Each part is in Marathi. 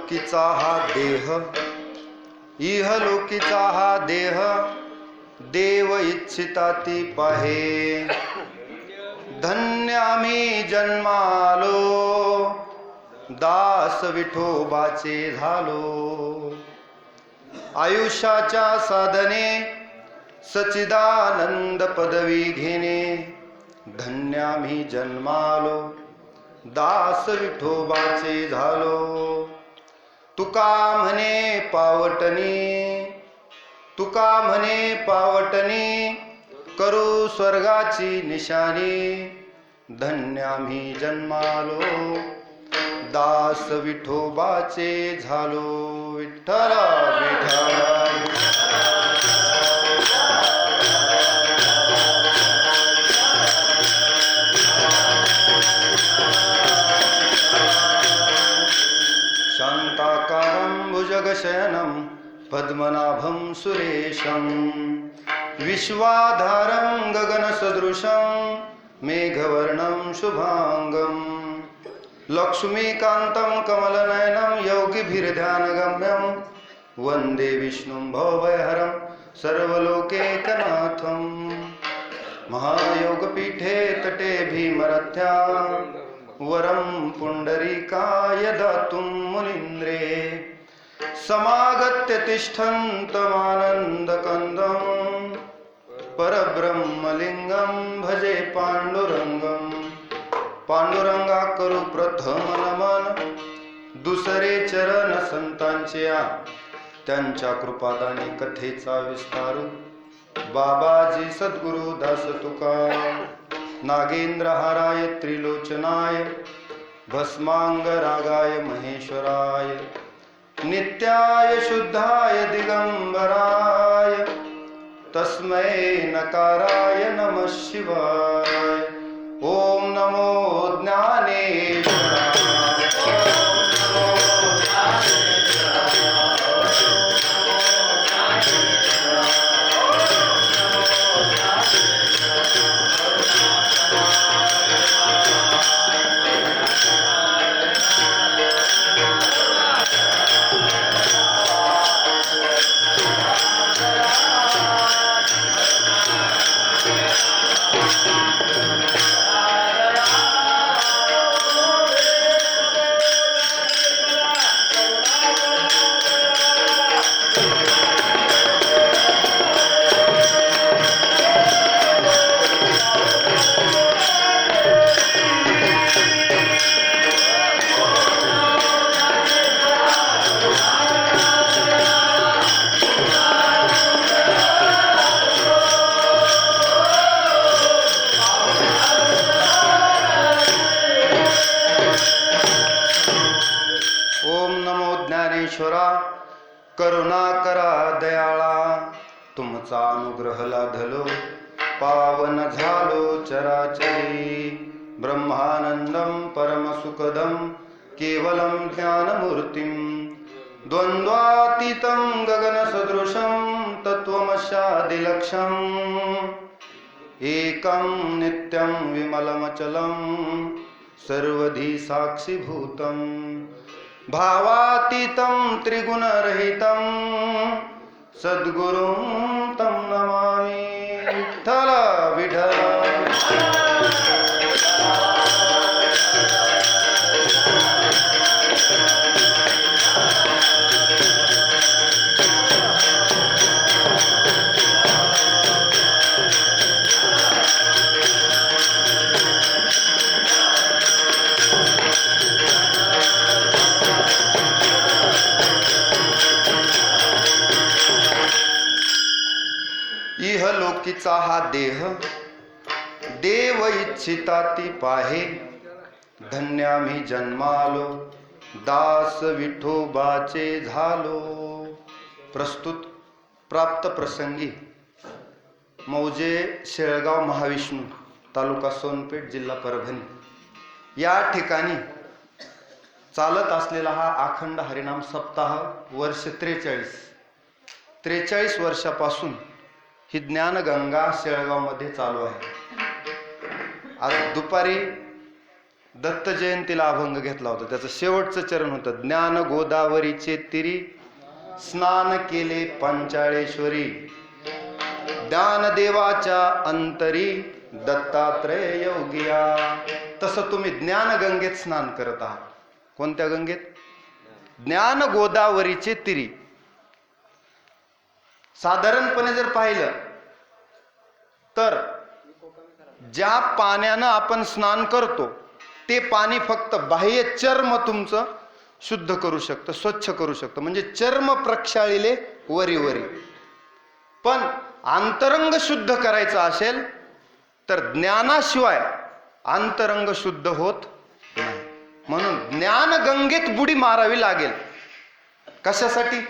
इहलोकीचा हा देह, इहलोकीचा हा देह, देव इच्छिता ती पाहे. धन्य आम्ही जन्मालो, दास विठोबाचे झालो. आयुष्याच्या साधने सच्चिदानंद पदवी घेणे. धन्य आम्ही जन्मालो, दास विठोबाचे झालो. तुका म्हणे पावटणी, तुका म्हणे पावटणी, करू स्वर्गाची निशाणी. धन्य आम्ही जन्मालो, दास विठोबाचे झालो. विठ्ठला विठ्ठला शांताकारं भुजगशयनं पद्मनाभं सुरेशं. विश्वाधारं गगनसदृशं मेघवर्णं शुभांगं. लक्ष्मीकान्तं कमलनयनं योगिभिर्ध्यानगम्यं. वन्दे विष्णुं भवभयहरं सर्वलोकैकनाथं. महायोगपीठे तटे भीमरथ्यां, वरं पुंडरीकाय दातुं मुनीन्द्रे. समागत्य तिष्ठन्तमानन्दकन्दं, परब्रह्मलिंगं भजे पांडुरंगं. पांडुरंगा करू प्रथम नमन, दुसरे चरण संतांचे आ. त्यांच्या कृपादानी कथेचा विस्तारू. बाबाजी सद्गुरु दास तुका. नागेंद्रहाराय त्रिलोचनाय, भस्मांग रागाय महेश्वराय. नित्याय शुद्धाय दिगंबराय, तस्मै नकाराय नमः शिवाय. ओम नमो ज्ञानेश्वराय. करुणा करा दयाळा, तुमचा अनुग्रह लाधलो, पावन झालो चराचरी. ब्रह्मानंदं परमसुखदं केवलं ज्ञानमूर्तिं. द्वंद्वातीतं गगनसदृशं तत्त्वमस्यादिलक्ष्यम्. एकं नित्यं विमलमचलं सर्वधी साक्षीभूतं. भावातीतं त्रिगुणरहितं सद्गुरुं तं नमामि. विठ्ठल विठ्ठल. इहलोकीचा हा देह, देव इच्छिता ती पाहे. धन्य आम्ही जन्मालो, दास विठोबाचे झालो. प्रस्तुत प्राप्त प्रसंगी मौजे शेळगाव महाविष्णू, तालुका सोनपेठ, जिल्हा परभणी या ठिकाणी चालत असलेला हा अखंड हरिनाम सप्ताह वर्ष 43 वर्षापासून ही ज्ञानगंगा शेळगाव मध्ये चालू आहे. आज दुपारी दत्त जयंतीला अभंग घेतला होता, त्याचं शेवटचं चरण होतं, ज्ञान गोदावरीचे तिरी स्नान केले पंचाळेश्वरी, ज्ञानदेवाच्या अंतरी दत्तात्रय योगिया. तसं तुम्ही ज्ञान गंगेत स्नान करत आहात. कोणत्या गंगेत? ज्ञान गोदावरीचे तिरी. साधारणपणे जर पाहिलं तर ज्या पाण्यानं आपण स्नान करतो ते पाणी फक्त बाह्य चर्म तुमचं शुद्ध करू शकतं, स्वच्छ करू शकतं, म्हणजे चर्म प्रक्षाळिले वरी वरी. पण अंतरंग शुद्ध करायचं असेल तर ज्ञानाशिवाय अंतरंग शुद्ध होत नाही. म्हणून ज्ञान गंगेत बुडी मारावी लागेल. कशासाठी?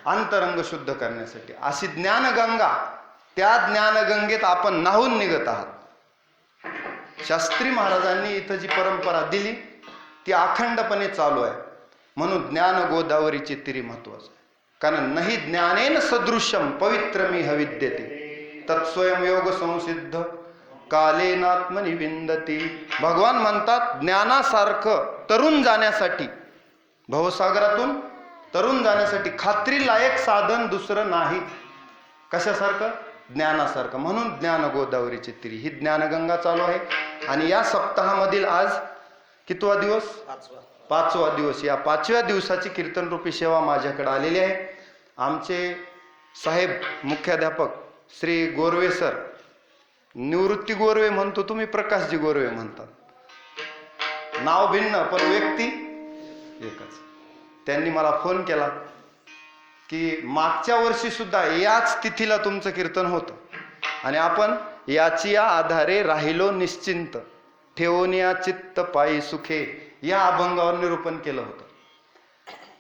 अंतरंग शुद्ध करण्यासाठी. अशी ज्ञानगंगा, त्या ज्ञानगंगेत आपण न्हावून निघत आहात. शास्त्री महाराजांनी इथं जी परंपरा दिली ती अखंडपणे चालू आहे. म्हणून ज्ञान गोदावरीचे तिरी महत्वाचं आहे. कारण नाही ज्ञानेन सदृश्यम पवित्रमिह विद्यते तत्स्वयं योग संसिद्ध कालेनात्मनि विंदती. भगवान म्हणतात ज्ञानासारखं तरुण जाण्यासाठी, भवसागरातून तरुण जाण्यासाठी खात्रीलायक साधन दुसरं नाही. कशासारखं? ज्ञानासारखं. म्हणून ज्ञान गोदावरीची तिरी ही ज्ञानगंगा चालू आहे. आणि या सप्ताहामधील आज कितवा दिवस? पाचवा दिवस. या 5व्या दिवसाची कीर्तन रूपी सेवा माझ्याकडे आलेली आहे. आमचे साहेब मुख्याध्यापक श्री गोरवे सर, निवृत्ती गोरवे म्हणतो तुम्ही, प्रकाशजी गोरवे म्हणतात, नाव भिन्न पण व्यक्ती एकच. त्यांनी मला फोन केला की मागच्या वर्षी सुद्धा याच तिथीला तुमचं कीर्तन होतं आणि आपण याची या आधारे राहिलो निश्चिंत ठेवून या चित्त पायी सुखे या अभंगावर निरूपण केलं होतं.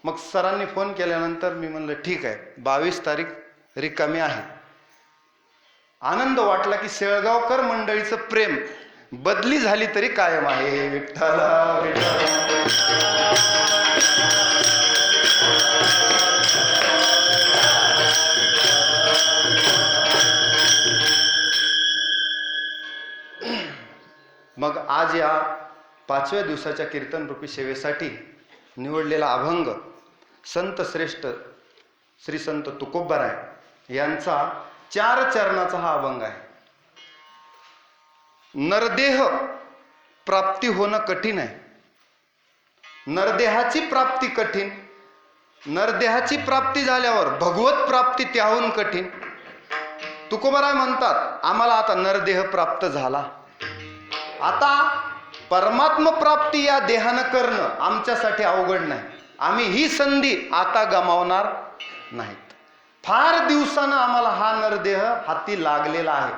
मग सरांनी फोन केल्यानंतर मी म्हणलं ठीक आहे, 22 तारीख रिकामी आहे. आनंद वाटला की शेळगावकर मंडळीचं प्रेम बदली झाली तरी कायम आहे. विठ्ठला मग आज या 5व्या दिवसाच्या कीर्तन रूपी सेवेसाठी निवडलेला अभंग संत श्रेष्ठ श्री संत तुकोबाराय यांचा 4 चरणाचा हा अभंग आहे. नरदेह प्राप्ती होणं कठीण आहे. नरदेहाची प्राप्ती कठीण. नरदेहाची प्राप्ती झाल्यावर भगवत प्राप्ती त्याहून कठीण. तुकोबाराय म्हणतात आम्हाला आता नरदेह प्राप्त झाला, आता परमात्म प्राप्ती या देहानं करणं आमच्यासाठी अवघड नाही. आम्ही ही संधी आता गमावणार नाहीत. फार दिवसानं आम्हाला हा नरदेह हाती लागलेला आहे.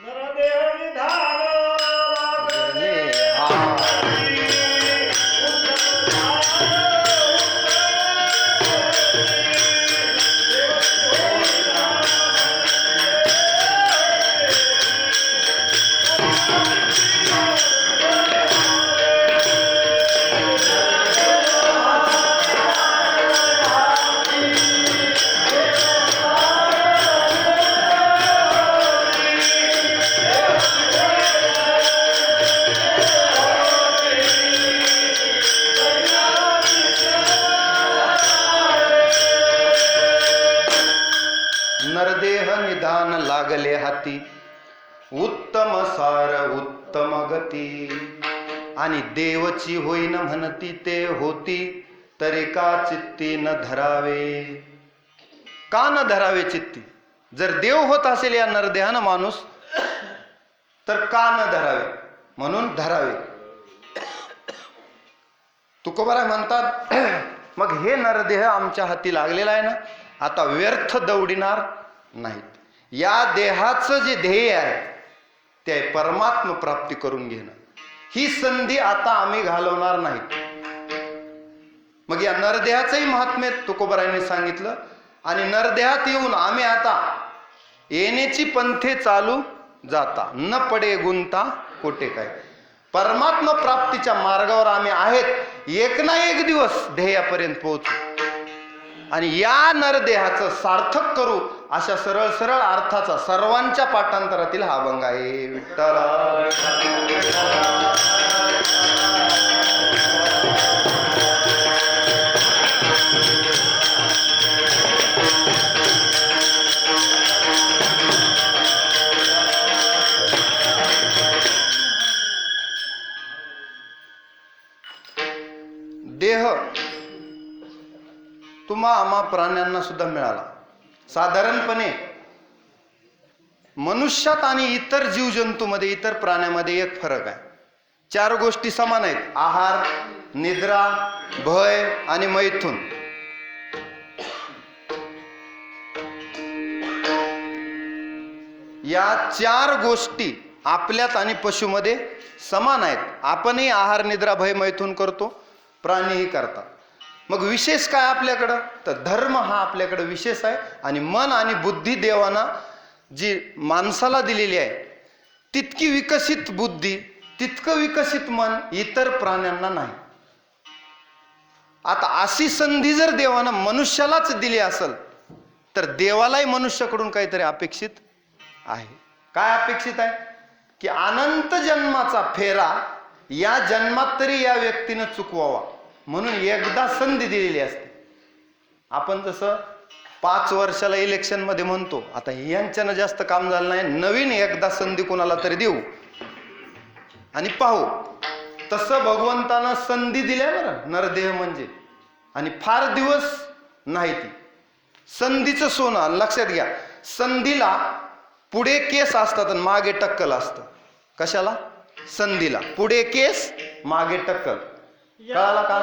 नरदेह निधान लागले हाती, उत्तम सार उत्तम गती. आणि देवची होईन म्हणती ते होती, तरी का चित्ती न धरावे. का न धरावे चित्ती? जर देव होत असेल या नरदेहानं माणूस, तर का न धरावे? म्हणून धरावे. तुकोबाराय म्हणतात मग हे नरदेह आमच्या हाती लागलेला आहे ना, आता व्यर्थ दौडिणार नाहीत. या देहाचं जे ध्येय आहे ते परमात्म प्राप्ती करून घेणं, ही संधी आता आम्ही घालवणार नाहीत. मग या नरदेहाचंही महात्म्य तुकोबारायांनी सांगितलं. आणि नरदेहात येऊन आम्ही आता येण्याची पंथे चालू जाता, न पडे गुंता कोटे काय. परमात्म प्राप्तीच्या मार्गावर आम्ही आहेत. एक ना एक दिवस ध्येयापर्यंत पोहोचू आणि या नरदेहाचं सार्थक करू, अशा सरळ सरळ अर्थाचा सर्वांच्या पाठांतरातील हा अभंग आहे. विठ्ठला देह तुम्हा आम्हा प्राण्यांना सुद्धा मिळाला. साधारणपणे मनुष्यात आणि इतर जीवजंतूमध्ये, इतर प्राण्यामध्ये एक फरक आहे. 4 गोष्टी समान आहेत: आहार, निद्रा, भय आणि मैथुन. या 4 गोष्टी आपल्यात आणि पशुमध्ये समान आहेत. आपणही आहार, निद्रा, भय, मैथुन करतो, प्राणीही करतात. मग विशेष काय आपल्याकडं? तर धर्म हा आपल्याकडे विशेष आहे. आणि मन आणि बुद्धी देवाना जी माणसाला दिलेली आहे, तितकी विकसित बुद्धी, तितकं विकसित मन इतर प्राण्यांना नाही. आता अशी संधी जर देवानं मनुष्यालाच दिली असेल तर देवालाही मनुष्याकडून काहीतरी अपेक्षित आहे. काय अपेक्षित आहे? की अनंत जन्माचा फेरा या जन्मात तरी या व्यक्तीनं चुकवावा म्हणून एकदा संधी दिलेली असते. आपण जसं 5 वर्षाला इलेक्शन मध्ये म्हणतो, आता यांच्यानं जास्त काम झालं नाही, नवीन एकदा संधी कोणाला तरी देऊ आणि पाहू. तसं भगवंतानं संधी दिल्या बरं नरदेह म्हणजे, आणि फार दिवस नाही. ती संधीचं सोनं लक्षात घ्या. संधीला पुढे केस असतात आणि मागे टक्कल असतं. कशाला? संधीला पुढे केस, मागे टक्कल. कळाला का?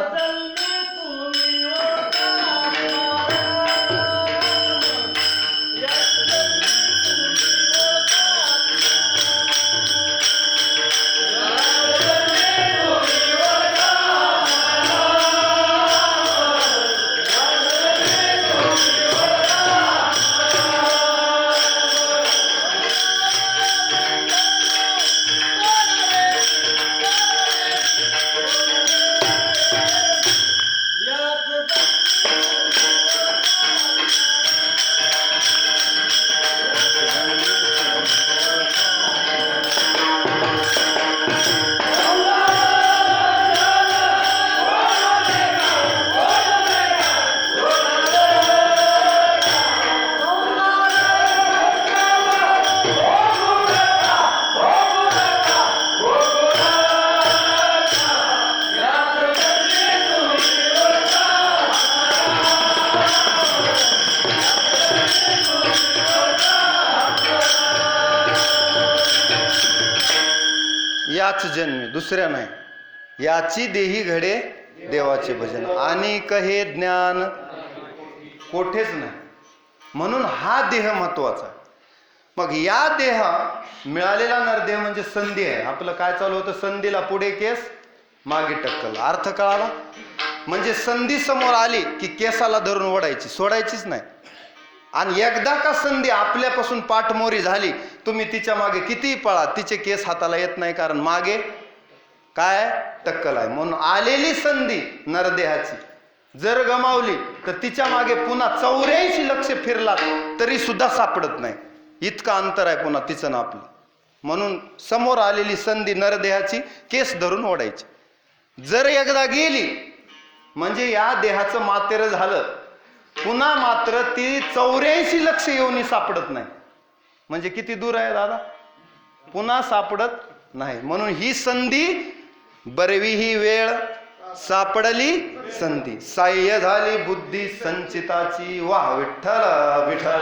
याच जन्मी, दुसऱ्या नाही. याची देही घडे देवाचे भजन, आणि कहे ज्ञान कोठेच नाही. म्हणून हा देह महत्वाचा आहे. मग या देह मिळालेला नरदेह म्हणजे संधी आहे. आपलं काय चालू होतं? संधीला पुढे केस, मागे टक्कल. अर्थ कळाला? म्हणजे संधी समोर आली की केसाला धरून ओढायची, सोडायचीच नाही. आणि एकदा का संधी आपल्यापासून पाठमोरी झाली, तुम्ही तिच्या मागे कितीही पळा, तिचे केस हाताला येत नाही, कारण मागे काय? टक्कल आहे. म्हणून आलेली संधी नरदेहाची जर गमावली तर तिच्या मागे पुन्हा 84 लक्ष फिरला तरी सुद्धा सापडत नाही. इतकं अंतर आहे पुन्हा तिचं ना आपलं. म्हणून समोर आलेली संधी नरदेहाची केस धरून ओढायची. जर एकदा गेली म्हणजे या देहाचं मातेर झालं, पुन्हा मात्र ती 84 लक्ष येऊन सापडत नाही. म्हणजे किती दूर आहे दादा? पुन्हा सापडत नाही. म्हणून ही संधी बरवी, ही वेळ सापडली संधी, साह्य झाली बुद्धी संचिताची. वाह विठ्ठल विठ्ठल.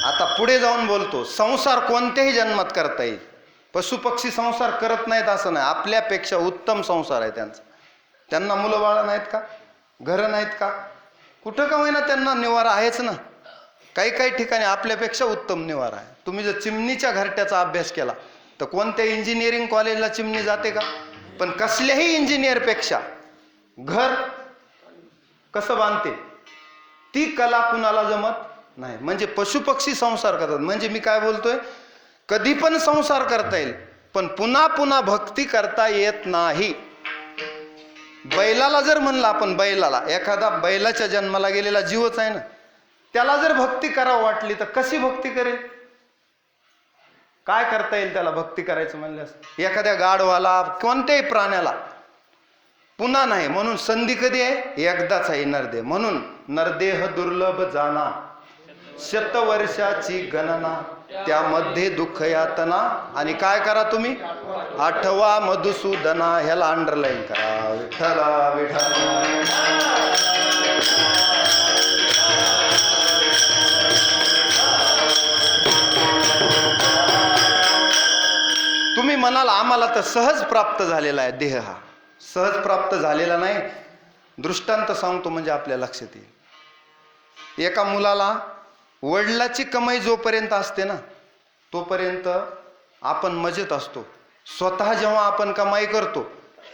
आता पुढे जाऊन बोलतो, संसार कोणत्याही जन्मात करता येईल. पशु पक्षी संसार करत नाहीत असं नाही, आपल्यापेक्षा उत्तम संसार आहे त्यांचा. त्यांना मुलं बाळ नाहीत का? घरं नाहीत का? कुठं का होईना त्यांना निवारा आहेच ना. काही काही ठिकाणी आपल्यापेक्षा उत्तम निवारा आहे. तुम्ही जर चिमणीच्या घरट्याचा अभ्यास केला तर कोणत्या इंजिनिअरिंग कॉलेजला चिमणी जाते का? पण कसल्याही इंजिनियरपेक्षा घर कसं बांधते ती कला कुणाला जमत नाही. म्हणजे पशुपक्षी संसार करतात. म्हणजे मी काय बोलतोय, कधी पण संसार करता येईल, पण पुन्हा पुन्हा भक्ती करता येत नाही. बैलाला जर म्हणलं आपण, बैलाला, एखादा बैलाच्या जन्माला गेलेला जीवच आहे ना, त्याला जर भक्ती करावं वाटली तर कशी भक्ती करेल? काय करता येईल त्याला भक्ती करायचं म्हणल्यास? एखाद्या गाढवाला, कोणत्याही प्राण्याला पुन्हा नाही. म्हणून संधी कधी आहे? एकदाच आहे नरदेह. म्हणून नरदेह दुर्लभ जाना, शतवर्षाची गणना, त्यामध्ये दुःख यातना. आणि काय करा तुम्ही? आठवा मधुसूदना. ह्याला अंडरलाईन करा. विठ्ठला विठ्ठला. तुम्ही म्हणाल आम्हाला तर सहज प्राप्त झालेला आहे देह. हा सहज प्राप्त झालेला नाही. दृष्टांत सांगतो म्हणजे आपल्या लक्षात येईल. एका मुलाला वडिलाची कमाई जोपर्यंत असते ना तोपर्यंत आपण मजेत असतो. स्वतः जेव्हा आपण कमाई करतो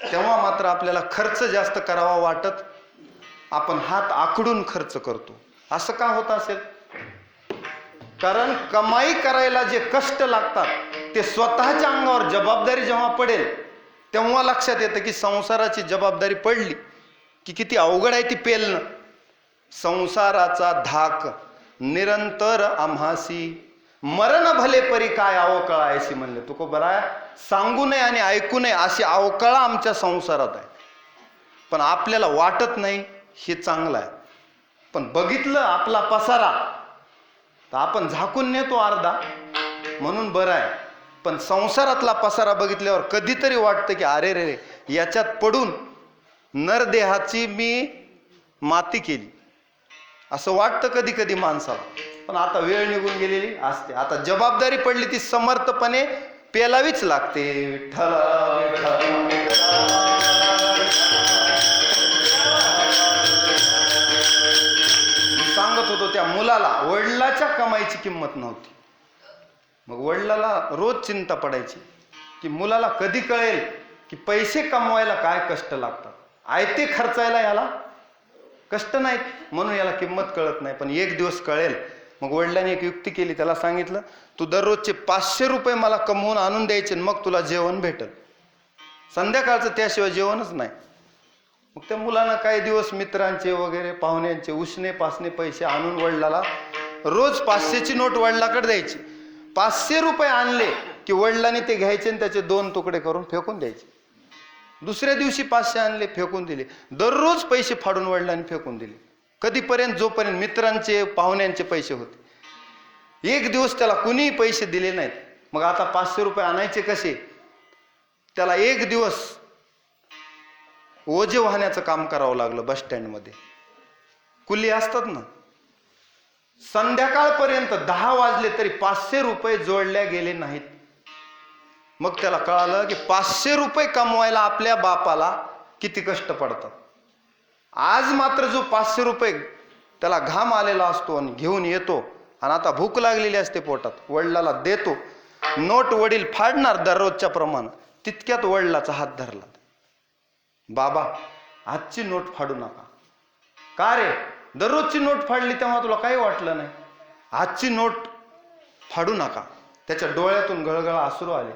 तेव्हा मात्र आपल्याला खर्च जास्त करावा वाटत, आपण हात आखडून खर्च करतो. असं का होत असेल? कारण कमाई करायला जे कष्ट लागतात ते स्वतःच्या अंगावर जबाबदारी जेव्हा पडेल तेव्हा लक्षात येतं की संसाराची जबाबदारी पडली की किती अवघड आहे ती पेलणं. संसाराचा धाक निरंतर आम्हासी, मरण भले परी काय अवकळायशी म्हणले तुकोबराय. सांगू नये आणि ऐकू नये अशी अवकळा आमच्या संसारात आहे. पण आपल्याला वाटत नाही हे चांगलं आहे. पण बघितलं आपला पसारा तर आपण झाकून नेतो अर्धा, म्हणून बरं आहे. पण संसारातला पसारा बघितल्यावर कधीतरी वाटतं की अरे रे रे, याच्यात पडून नरदेहाची मी माती केली असं वाटतं कधी कधी माणसाला. पण आता वेळ निघून गेलेली असते. आता जबाबदारी पडली ती समर्थपणे पेलावीच लागते. विठ्ठल सांगत होतो त्या मुलाला वडिलाच्या कमाईची किंमत नव्हती. मग वडिलाला रोज चिंता पडायची की मुलाला कधी कळेल की पैसे कमवायला काय कष्ट लागतात. आयते खर्चायला याला कष्ट नाहीत म्हणून याला किंमत कळत नाही. पण एक दिवस कळेल. मग वडिलांनी एक युक्ती केली. त्याला सांगितलं तू दररोजचे 500 रुपये मला कमवून आणून द्यायचे, मग तुला जेवण भेटल. संध्याकाळचं त्याशिवाय जेवणच नाही. मग त्या मुलानं काही दिवस मित्रांचे वगैरे पाहुण्यांचे उसने पासने पैसे आणून वडिलाला रोज 500ची नोट वडिलाकडे द्यायची. 500 रुपये आणले की वडिलांनी ते घ्यायचे आणि त्याचे 2 तुकडे करून फेकून द्यायचे. दुसऱ्या दिवशी 500 आणले, फेकून दिले. दररोज पैसे फाडून वडिलांनी फेकून दिले. कधीपर्यंत? जोपर्यंत मित्रांचे पाहुण्यांचे पैसे होते. एक दिवस त्याला कुणीही पैसे दिले नाहीत. मग आता 500 रुपये आणायचे कसे? त्याला एक दिवस ओझे वाहण्याचं काम करावं लागलं बस स्टँडमध्ये. कुली असतात ना. संध्याकाळपर्यंत 10 वाजले तरी 500 रुपये जोडल्या गेले नाहीत. मग त्याला कळालं की 500 रुपये कमवायला आपल्या बापाला किती कष्ट पडतात. आज मात्र जो 500 रुपये त्याला घाम आलेला असतो आणि घेऊन येतो आणि आता भूक लागलेली असते पोटात, वडिलाला देतो. नोट वडील फाडणार दररोजच्या प्रमाण. तितक्यात वडिलाचा हात धरला. बाबा आजची नोट फाडू नका. का रे? दररोजची नोट फाडली तेव्हा तुला काही वाटलं नाही. आजची नोट फाडू नका. त्याच्या डोळ्यातून गळगळा अश्रू आले.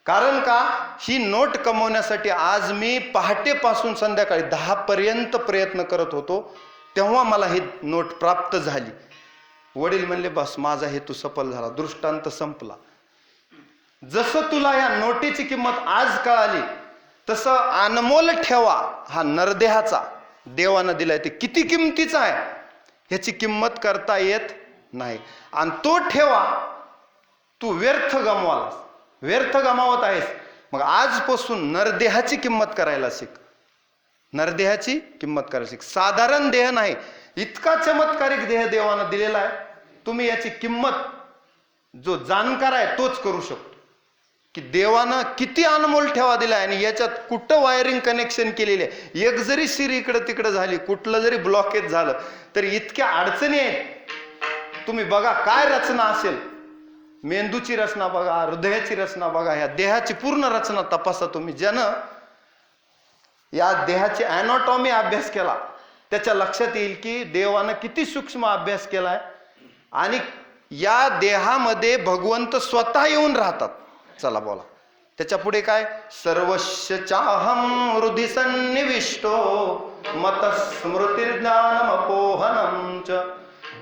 कारण का? ही नोट कमवण्यासाठी आज मी पहाटेपासून संध्याकाळी 10 पर्यंत प्रयत्न करत होतो, तेव्हा मला ही नोट प्राप्त झाली. वडील म्हणले बस माझा हेतू सफल झाला, दृष्टांत संपला. जसं तुला या नोटीची किंमत आज कळाली तसं अनमोल ठेवा हा नरदेहाचा देवानं दिलाय ते किती किमतीचा आहे ह्याची किंमत करता येत नाही. आणि तो ठेवा तू व्यर्थ गमवालास, व्यर्थ गमावत आहेस. मग आजपासून नरदेहाची किंमत करायला शिक. नरदेहाची किंमत करायला शिक. साधारण देह नाही, इतका चमत्कारिक देह देवानं दिलेला आहे. तुम्ही याची किंमत जो जाणकार आहे तोच करू शकतो की देवानं किती अनमोल ठेवा दिलाय आणि याच्यात कुठं वायरिंग कनेक्शन केलेले आहे. एक जरी शिर इकडं तिकडं झाली, कुठलं जरी ब्लॉकेज झालं तरी इतक्या अडचणी आहेत. तुम्ही बघा काय रचना असेल. मेंदूची रचना बघा, हृदयाची रचना बघा, ह्या देहाची पूर्ण रचना तपासा तुम्ही. ज्यानं या देहाची ॲनाटॉमी अभ्यास केला त्याच्या लक्षात येईल की देवानं किती सूक्ष्म अभ्यास केलाय आणि या देहामध्ये भगवंत स्वतः येऊन राहतात. चला बोला त्याच्या पुढे काय? सर्वस्य चाहम हृदि सन्निविष्टो मतस्मृतिर्ज्ञानमपोहनं च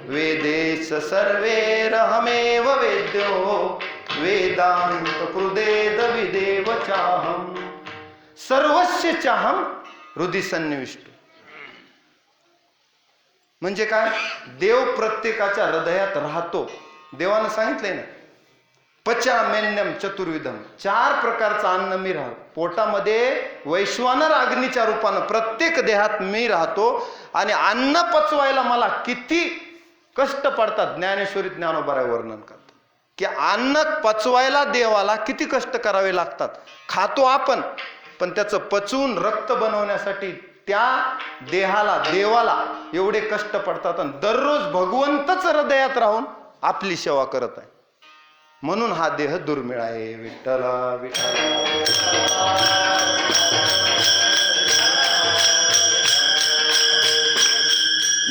वेदेश सर्वैरहमेव वेद्यो वेदांत कृदेद विदेव चाहम. सर्वस्य चाहम हृदि सन्निविष्टो. म्हणजे काय? देव प्रत्येकाच्या हृदयात राहतो. देवानं सांगितलंय ना, पचामेन्यम चतुर्विधम, 4 प्रकारचं अन्न मी राहतो. पोटामध्ये वैश्वानर अग्नीच्या रूपानं प्रत्येक देहात मी राहतो आणि अन्न पचवायला मला किती कष्ट पडतात. ज्ञानेश्वरी ज्ञानोबा वर्णन करतात की अन्न पचवायला देवाला किती कष्ट करावे लागतात. खातो आपण, पण त्याचं पचवून रक्त बनवण्यासाठी त्या देहाला, देवाला एवढे कष्ट पडतात. आणि दररोज भगवंतच हृदयात राहून आपली सेवा करत आहे. म्हणून हा देह दुर्मिळ आहे. विठ्ठला विठ्ठला.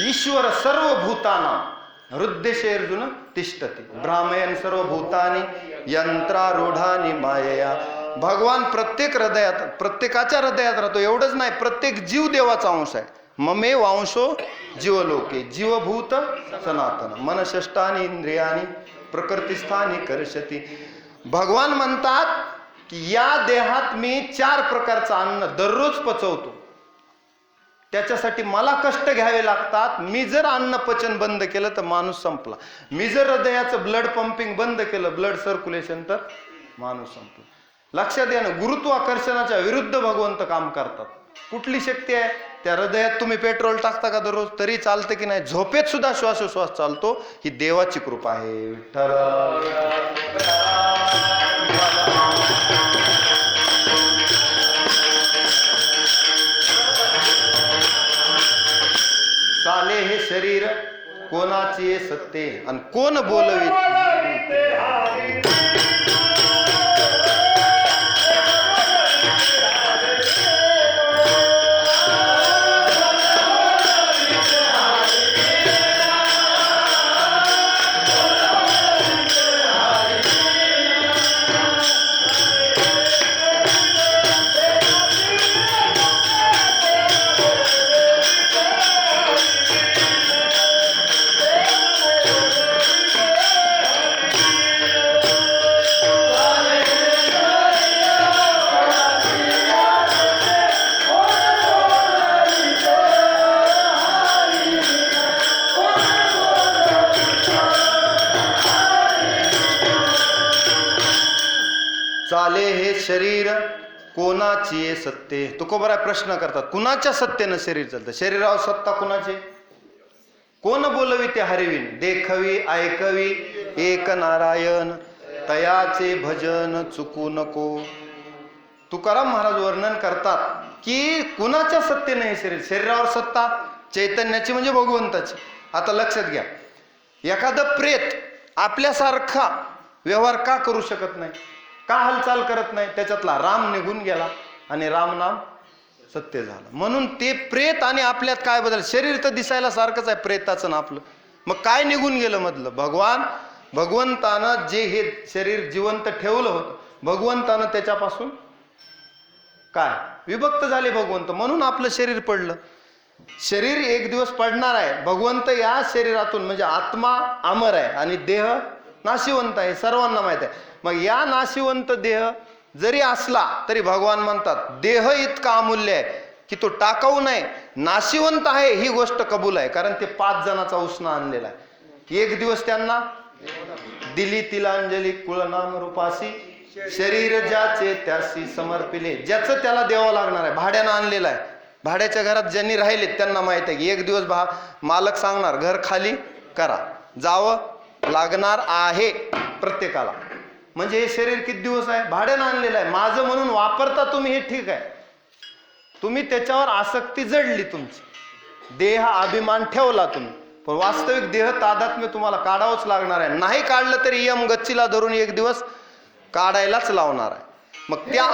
ईश्वर सर्वभूतानां हृदयेषु तिष्ठति ब्राह्मयन् सर्वभूतानि यंत्रारूढानि मायया. भगवान प्रत्येक हृदयात, प्रत्येकाच्या हृदयात राहतो. एवढंच नाही, प्रत्येक जीव देवाचा अंश आहे. ममे वांशो जीवलोके जीवभूत सनातन मनषष्टानि इंद्रियानि प्रकृतिस्थानी कर्षती. भगवान म्हणतात की या देहात मी 4 प्रकारचं अन्न दररोज पचवतो. त्याच्यासाठी मला कष्ट घ्यावे लागतात. मी जर अन्न पचन बंद केलं तर माणूस संपला. मी जर हृदयाचं ब्लड पंपिंग बंद केलं, ब्लड सर्क्युलेशन, तर माणूस संपला. लक्षात घ्या ना, गुरुत्वाकर्षणाच्या विरुद्ध भगवंत काम करतात. कुठली शक्ती आहे? त्या हृदयात तुम्ही पेट्रोल टाकता का दररोज? तरी चालतं की नाही? झोपेत सुद्धा श्वासोश्वास चालतो. ही देवाची कृपा आहे. विठ्ठल चाले हे शरीर कोणाचे सत्ते आणि कोण बोलवी. चाले हे शरीर कोणाची सत्ते. तुकोबरा प्रश्न करतात, कुणाच्या सत्तेनं शरीर चालतं? शरीरावर सत्ता कुणाची? कोण बोलवी ते हरवीन, देखवी ऐकवी एक नारायण, तयाचे भजन चुकू नको. तुकाराम महाराज वर्णन करतात की कुणाच्या सत्तेनं हे शरीर. शरीरावर सत्ता चैतन्याची म्हणजे भगवंताची. आता लक्षात घ्या, एखादं प्रेत आपल्यासारखा व्यवहार का करू शकत नाही? का हालचाल करत नाही? त्याच्यातला राम निघून गेला आणि राम नाम सत्य झालं. म्हणून ते प्रेत आणि आपल्यात काय बदल? शरीर तर दिसायला सारखंच आहे प्रेताचं ना आपलं. मग काय निघून गेलं मधलं? भगवंतानं जे हे शरीर जिवंत ठेवलं होतं, भगवंतानं त्याच्यापासून काय विभक्त झाले भगवंत. म्हणून आपलं शरीर पडलं. शरीर एक दिवस पडणार आहे. भगवंत या शरीरातून, म्हणजे आत्मा अमर आहे आणि देह नाशिवंत आहे, सर्वांना माहित आहे. मग या नाशिवंत देह जरी असला तरी भगवान म्हणतात देह इतका अमूल्य आहे की तो टाकाऊ नाही. नाशिवंत आहे ही गोष्ट कबूल आहे, कारण ते 5 जणांचा उसना आणलेला आहे. एक दिवस त्यांना दिली तिलांजली कुळनाम रूपासी, शरीर ज्याचे त्यासी समर्पिले. ज्याचं त्याला द्यावं लागणार आहे. भाड्यानं आणलेलं आहे. भाड्याच्या घरात ज्यांनी राहिले त्यांना माहित आहे की एक दिवस मालक सांगणार घर खाली करा, जावं लागणार आहे प्रत्येकाला. म्हणजे हे शरीर किती दिवस आहे? भाड्यानं आणलेलं आहे. माझं म्हणून वापरता तुम्ही, हे ठीक आहे. तुम्ही त्याच्यावर आसक्ती जडली, तुमची देह अभिमान ठेवला तुम्ही, पण वास्तविक देह तादात्म्य तुम्हाला काढावंच लागणार आहे. नाही काढलं तरी यम गच्चीला धरून एक दिवस काढायलाच लावणार आहे. मग त्या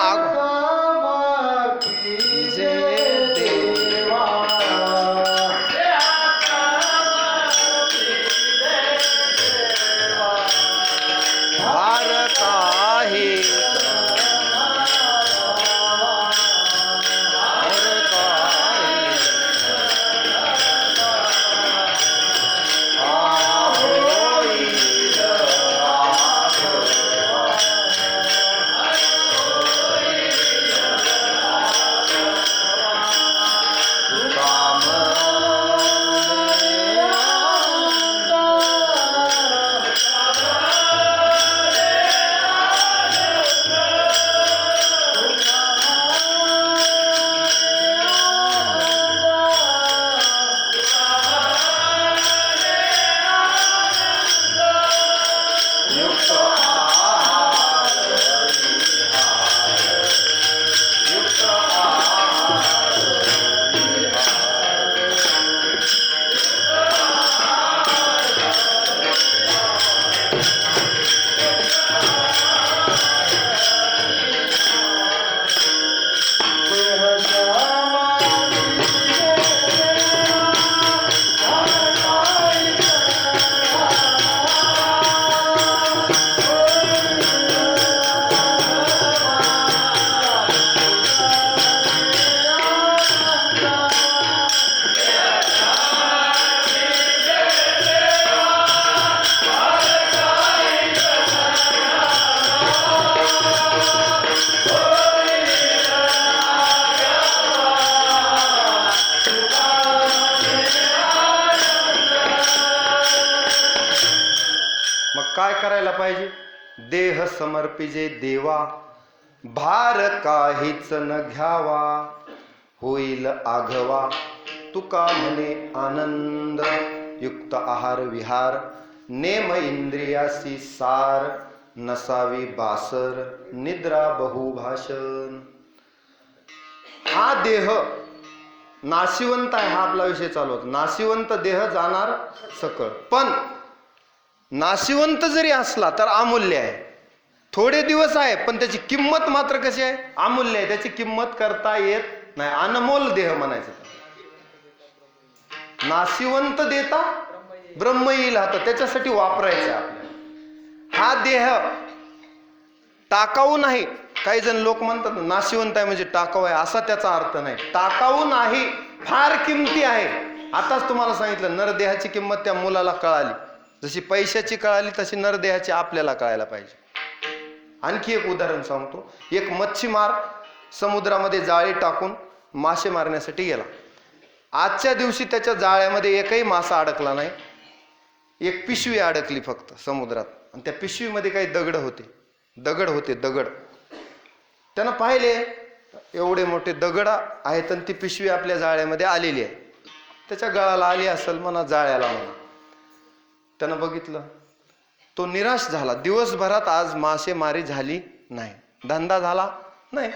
काय करायला पाहिजे? देह समर्पिजे देवा, भार काहीच न घ्यावा, होईल आघवा तुका म्हणे आनंद, युक्त आहार विहार, नेम इंद्रियासी सार, नसावी बासर, निद्रा बहुभाषण. हा देह नाशिवंत आहे, हा आपला विषय चालू होता. नाशिवंत देह जाणार सकळ, पण नाशिवंत जरी असला तर अमूल्य आहे. थोडे दिवस आहे पण त्याची किंमत मात्र कशी आहे? अमूल्य आहे. त्याची किंमत करता येत नाही. अनमोल देह म्हणायचं. नाशिवंत देता ब्रह्म येईल, आता त्याच्यासाठी वापरायचं आपल्याला. हा देह टाकाऊ नाही. काही जण लोक म्हणतात नाशिवंत आहे म्हणजे टाकाऊ आहे, असा त्याचा अर्थ नाही. टाकाऊ नाही, फार किमती आहे. आताच तुम्हाला सांगितलं, नरदेहाची किंमत त्या मुलाला कळाली. जशी पैशाची कळाली तशी नरदेहाची आपल्याला कळायला पाहिजे. आणखी एक उदाहरण सांगतो. एक मच्छीमार समुद्रामध्ये जाळी टाकून मासे मारण्यासाठी गेला. आजच्या दिवशी त्याच्या जाळ्यामध्ये एकही मासा अडकला नाही. एक पिशवी अडकली फक्त समुद्रात, आणि त्या पिशवीमध्ये काही दगड होते. दगड त्यानं पाहिले, एवढे मोठे दगड आहेत आणि ती पिशवी आपल्या जाळ्यामध्ये आलेली आहे. त्याच्या गळाला आली असेल म्हणा, जाळ्याला म्हणा. त्यानं बघितलं, तो निराश झाला. दिवसभरात आज मासेमारी झाली नाही, धंदा झाला नाही.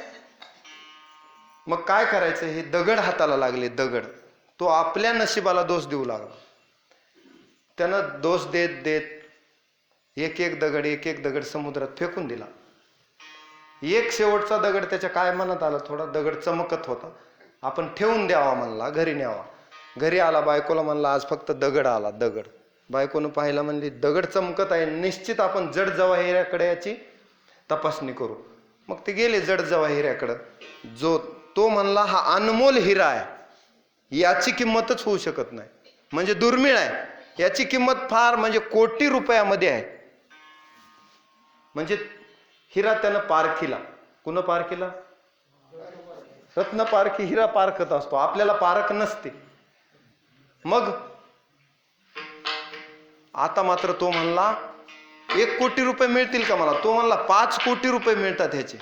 मग काय करायचं? हे दगड हाताला लागले. दगड, तो आपल्या नशिबाला दोष देऊ लागला. त्यानं दोष देत देत एक एक दगड समुद्रात फेकून दिला. एक शेवटचा दगड त्याच्या काय मनात आला, थोडा दगड चमकत होता, आपण ठेवून द्यावा म्हणला, घरी न्यावा. घरी आला, बायकोला म्हणला आज फक्त दगड आला. दगड बायकोनं पाहिला, म्हणली दगड चमकत आहे, निश्चित आपण जड जवाहिऱ्याकडे याची तपासणी करू. मग ते गेले जड जवाहिऱ्याकडं. तो म्हणला हा अनमोल हिरा आहे, याची किंमतच होऊ शकत नाही, म्हणजे दुर्मिळ आहे, याची किंमत फार म्हणजे कोटी रुपयामध्ये आहे. म्हणजे हिरा त्यानं पारखीला. कुणं पारखीला? रत्न पारखी हिरा पारखत असतो, आपल्याला पारख नसते. मग आता मात्र तो म्हणला 1 कोटी रुपये मिळतील का मला? तो म्हणला 5 कोटी रुपये मिळतात ह्याचे,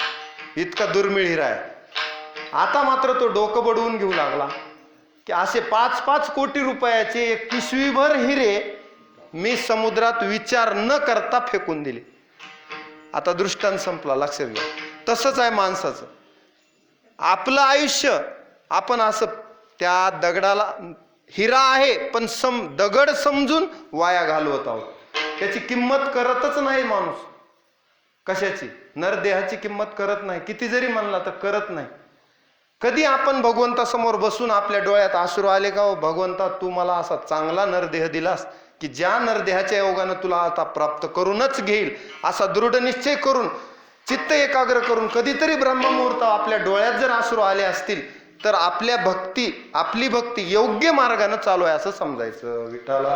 इतका दुर्मिळ हिरा आहे. आता मात्र तो डोकं बडवून घेऊ लागला की असे 5-5 कोटी रुपयाचे एक पिशवीभर हिरे मी समुद्रात विचार न करता फेकून दिले. आता दृष्टांत संपला, लक्षात घ्या. तसंच आहे माणसाचं. आपलं आयुष्य आपण असं त्या दगडाला, हिरा आहे पण दगड समजून वाया घालवत आहोत. त्याची किंमत करतच नाही माणूस. कशाची? नरदेहाची किंमत करत नाही. किती जरी म्हणला तर करत नाही. कधी आपण भगवंतासमोर बसून आपल्या डोळ्यात अश्रू आले का? हो भगवंता, तू मला असा चांगला नरदेह दिलास की ज्या नरदेहाच्या योगानं तुला आता प्राप्त करूनच घेईल, असा दृढ निश्चय करून, चित्त एकाग्र करून कधीतरी ब्रह्ममुहूर्त आपल्या डोळ्यात जर अश्रू आले असतील तर आपली भक्ती योग्य मार्गाने चालू आहे असं समजायचं. विठ्ठला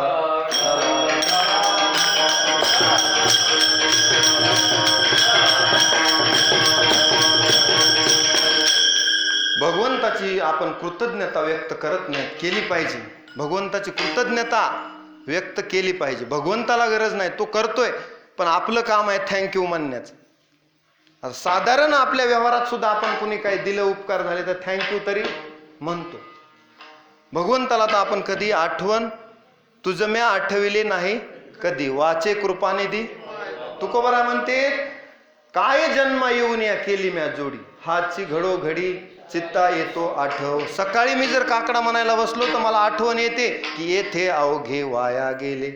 भगवंताची आपण कृतज्ञता व्यक्त करत नाही, केली पाहिजे. भगवंताची कृतज्ञता व्यक्त केली पाहिजे. भगवंताला गरज नाही, तो करतोय, पण आपलं काम आहे थँक्यू म्हणण्याचं. साधारण आपल्या व्यवहारात सुद्धा आपण कुणी काही दिलं, उपकार झाले तर थँक्यू तरी म्हणतो. भगवंताला तर आपण कधी आठवण तुझं म्या आठविले नाही कधी, वाचे कृपानिधी तुकोबरा म्हणते, काय जन्म येऊन या केली म्या जोडी, हातची घडोघडी चित्ता येतो आठव. सकाळी मी जर काकडा म्हणायला बसलो तर मला आठवण येते की येथे अवघे वाया गेले,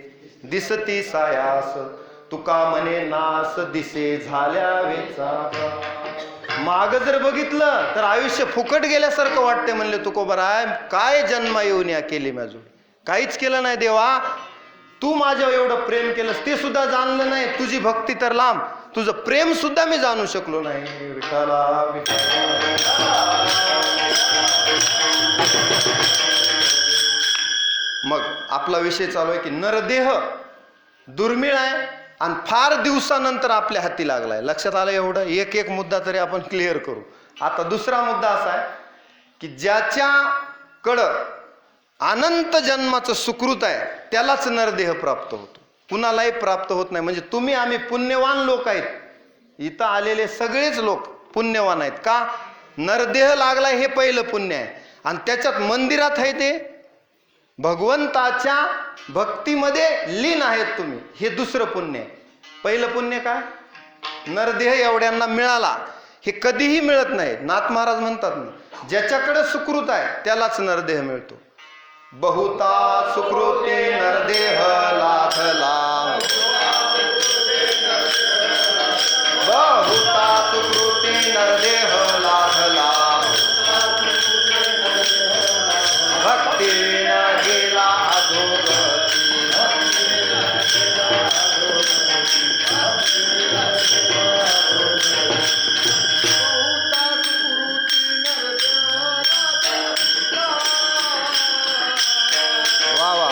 दिसती सायास तुका म्हणे नास, दिसे झाल्या वेचा. माग जर बघितलं तर आयुष्य फुकट गेल्यासारखं वाटते. म्हणले तुकोबराय, काय जन्म येऊन या केली म्या जोडी. काहीच केलं नाही देवा, तू माझ्या एवढं प्रेम केलंस ते सुद्धा जाणलं नाही. तुझी भक्ती तर लांब, तुझं प्रेम सुद्धा मी जाणू शकलो नाही. विठ्ठला मग आपला विषय चालू आहे की नरदेह दुर्मिळ आहे आणि फार दिवसानंतर आपल्या हाती लागलाय. लक्षात आलं एवढं? एक एक मुद्दा तरी आपण क्लिअर करू. आता दुसरा मुद्दा असा आहे की ज्याच्याकडं अनंत जन्माचं सुकृत आहे त्यालाच नरदेह प्राप्त होतो. कुणालाही प्राप्त होत नाही. म्हणजे तुम्ही आम्ही पुण्यवान लोक आहेत. इथं आलेले सगळेच लोक पुण्यवान आहेत. का? नरदेह लागलाय हे पहिलं पुण्य आहे. आणि त्याच्यात मंदिरात आहे ते भगवंताच्या भक्तीमध्ये लीन आहेत तुम्ही, हे दुसरं पुण्य आहे. पहिलं पुण्य काय? नरदेह एवढ्यांना मिळाला. हे कधीही मिळत नाही. नाथ महाराज म्हणतात ना, ज्याच्याकडे सुकृत आहे त्यालाच नरदेह मिळतो. बहुता सुकृती नरदेह लाभला, बहुता सुकृती नरदेह लाभला, भक्तीनं गेला अधोगती. वा वा.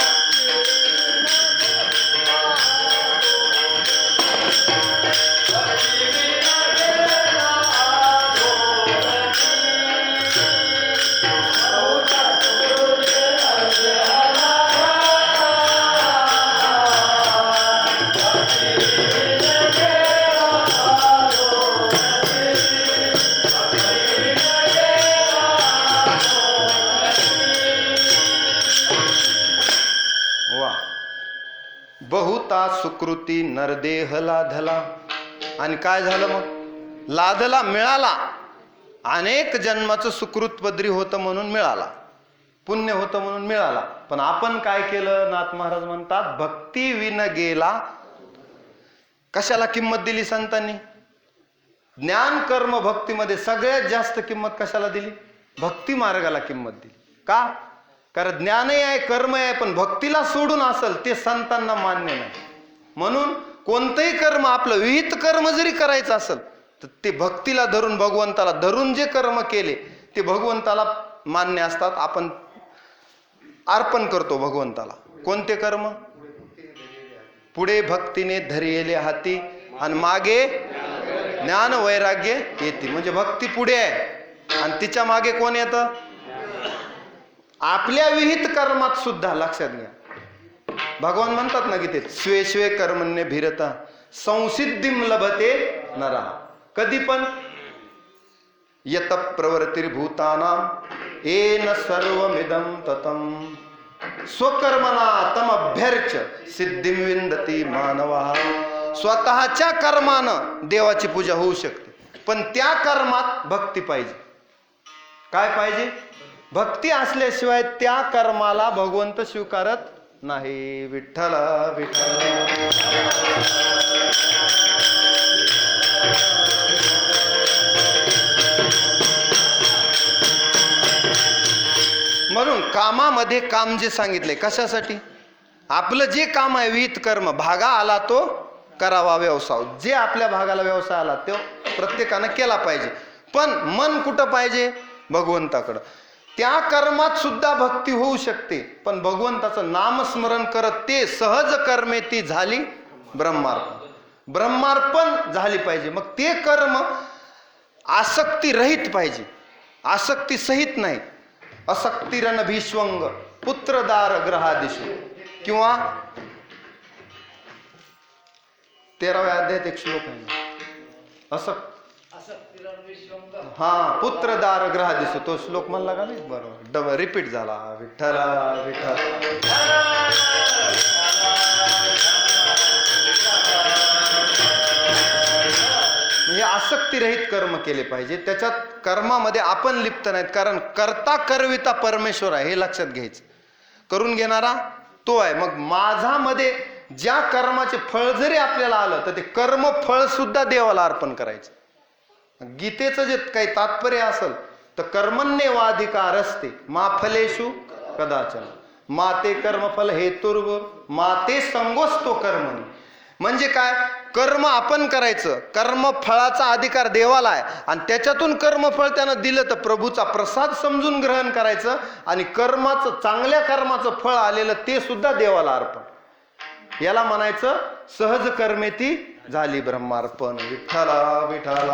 बहुता सुकृती नरदेह लाधला. आणि काय झालं मग? लाधला, मिळाला. अनेक जन्माचं सुकृत पदरी होतं म्हणून मिळाला, पुण्य होतं म्हणून मिळाला. पण आपण काय केलं? नाथ महाराज म्हणतात, भक्ती विन गेला. कशाला किंमत दिली संतांनी? ज्ञान कर्म भक्तीमध्ये सगळ्यात जास्त किंमत कशाला दिली? भक्ती मार्गाला किंमत दिली. का? कारण ज्ञानही आहे, कर्म आहे, पण भक्तीला सोडून असेल ते संतांना मान्य नाही. म्हणून कोणतंही कर्म, आपलं विहित कर्म जरी करायचं असेल तर ते भक्तीला धरून, भगवंताला धरून जे कर्म केले ते भगवंताला मान्य असतात. आपण अर्पण करतो भगवंताला. कोणते कर्म? पुढे भक्तीने धरिले हाती आणि मागे ज्ञान वैराग्य येते. म्हणजे भक्ती पुढे आहे आणि तिच्या मागे कोण येतं? आपल्या विहित कर्मात सुद्धा. लक्षात घ्या, भगवान म्हणतात ना गीतेत, स्वे स्वे कर्मण्य भिरता संसिद्धिम लभते नरा. कधी पण यत प्रवृत्तिर्भूतानां येन सर्वमिदं ततं स्वकर्मणा तम अभ्यर्च्य सिद्धिं विंदती मानवा. स्वतःच्या कर्मानं देवाची पूजा होऊ शकते, पण त्या कर्मात भक्ती पाहिजे. काय पाहिजे? भक्ती असल्याशिवाय त्या कर्माला भगवंत स्वीकारत नाही. विठ्ठल विठ्ठल. म्हणून कामामध्ये काम जे सांगितले, कशासाठी? आपलं जे काम आहे विहित कर्म, भागा आला तो करावा व्यवसाय. जे आपल्या भागाला व्यवसाय आला तो प्रत्येकानं केला पाहिजे. पण मन कुठं पाहिजे? भगवंताकडं. त्या कर्मात सुद्धा भक्ती होऊ शकते, पण भगवंताचं नामस्मरण करत ते सहज कर्मे ती झाली ब्रह्मार्पण. ब्रह्मार्पण झाली पाहिजे. मग ते कर्म आसक्ती रहित पाहिजे, आसक्ती सहित नाही. असक्तिरन भीष्वंग पुत्रदार ग्रहादिशु. किंवा 13व्या अध्यायात एक श्लोक आहे, हा, पुत्रदार ग्रहादिशु. तो श्लोक म्हणला का नाही? बरोबर, डबल रिपीट झाला. विठ्ठल विठ्ठल. म्हणजे आसक्तीरहित कर्म केले पाहिजे. त्याच्यात कर्मामध्ये आपण लिप्त नाहीत, कारण कर्ता करविता परमेश्वर आहे, हे लक्षात घ्यायचं. करून घेणारा तो आहे. मग माझामध्ये ज्या कर्माचे फळ जरी आपल्याला आलं तर ते कर्म फळ सुद्धा देवाला अर्पण करायचं. गीतेचं जे काही तात्पर्य असेल तर कर्मण्येवाधिकार असते मा फलेषु कदाचन माते कर्मफल हेतुर्व माते संगोस्तो कर्मणी. म्हणजे काय? कर्म आपण करायचं, कर्मफळाचा अधिकार देवाला आहे आणि त्याच्यातून कर्मफळ त्यानं दिलं तर प्रभूचा प्रसाद समजून ग्रहण करायचं आणि कर्माचं, चांगल्या कर्माचं फळ आलेलं ते सुद्धा देवाला अर्पण. याला म्हणायचं सहज कर्मे ती झाली ब्रह्मार्पण. विठ्ठला विठ्ठला.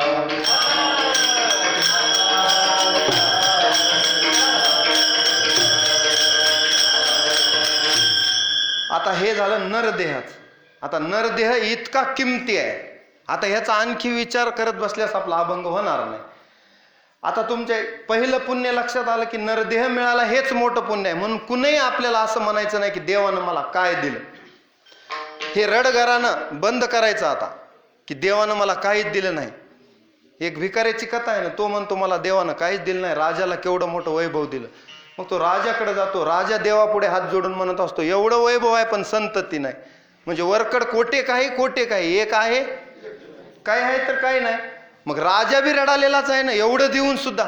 आता हे झालं नरदेहाचं. आता नरदेह इतका किमती आहे. आता ह्याचा आणखी विचार करत बसल्यास आपला अभंग होणार नाही. आता तुमच्या पहिलं पुण्य लक्षात आलं की नरदेह मिळाला हेच मोठं पुण्य आहे. म्हणून कुणीही आपल्याला असं म्हणायचं नाही की देवानं मला काय दिलं. हे रडगारानं बंद करायचं आता की देवानं मला काहीच दिलं नाही. एक भिकाऱ्याची कथा आहे ना, तो म्हणतो मला देवानं काहीच दिलं नाही, राजाला केवढं मोठं वैभव दिलं. मग तो राजाकडे जातो, राजा देवापुढे हात जोडून म्हणत असतो एवढं वैभव आहे पण संतती नाही. म्हणजे वरकड कोटे काही एक आहे, काय आहे तर काही नाही. मग राजा बी रडालेलाच आहे ना, एवढं देऊन सुद्धा.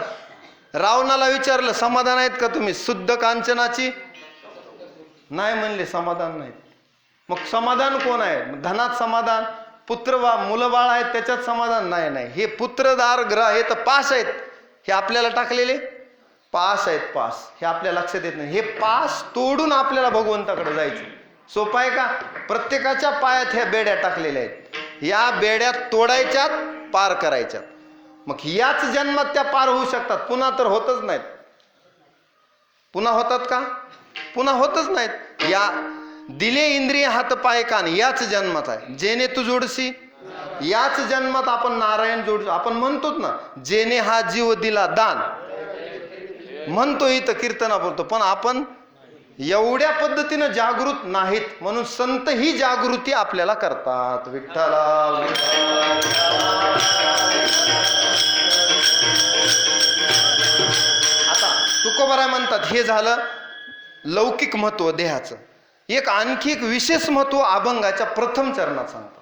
रावणाला विचारलं समाधान आहेत का तुम्ही, शुद्ध कांचनाची, नाही म्हणले समाधान नाहीत. मग समाधान कोण आहे, धनात समाधान, पुत्र मुलं बाळ आहेत त्याच्यात समाधान नाही. हे पुत्रदार ग्रह हे तर पास आहेत, हे आपल्याला टाकलेले पास आहेत. पास हे आपल्या लक्षात येत नाही. हे पास तोडून आपल्याला भगवंताकडे जायचं. सोपं आहे का. प्रत्येकाच्या पायात ह्या बेड्या टाकलेल्या आहेत, या बेड्या तोडायच्यात, पार करायच्यात. मग याच जन्मात त्या पार होऊ शकतात, पुन्हा तर होतच नाहीत. पुन्हा होतात का, पुन्हा होतच नाहीत. या दिले इंद्रिय हात पाय कान याच जन्मात आहे. जेने तू जोडशी याच जन्मात आपण नारायण जोडू. आपण म्हणतोच ना, जेने हा जीव दिला दान, म्हणतो इथं कीर्तना बोलतो, पण आपण एवढ्या पद्धतीनं जागृत नाहीत. म्हणून संत ही जागृती आपल्याला करतात. विठ्ठला आता तुकोबाराय म्हणतात हे झालं लौकिक महत्व देहाचं. एक आणखी एक विशेष महत्व अभंगाच्या प्रथम चरणात सांगतात.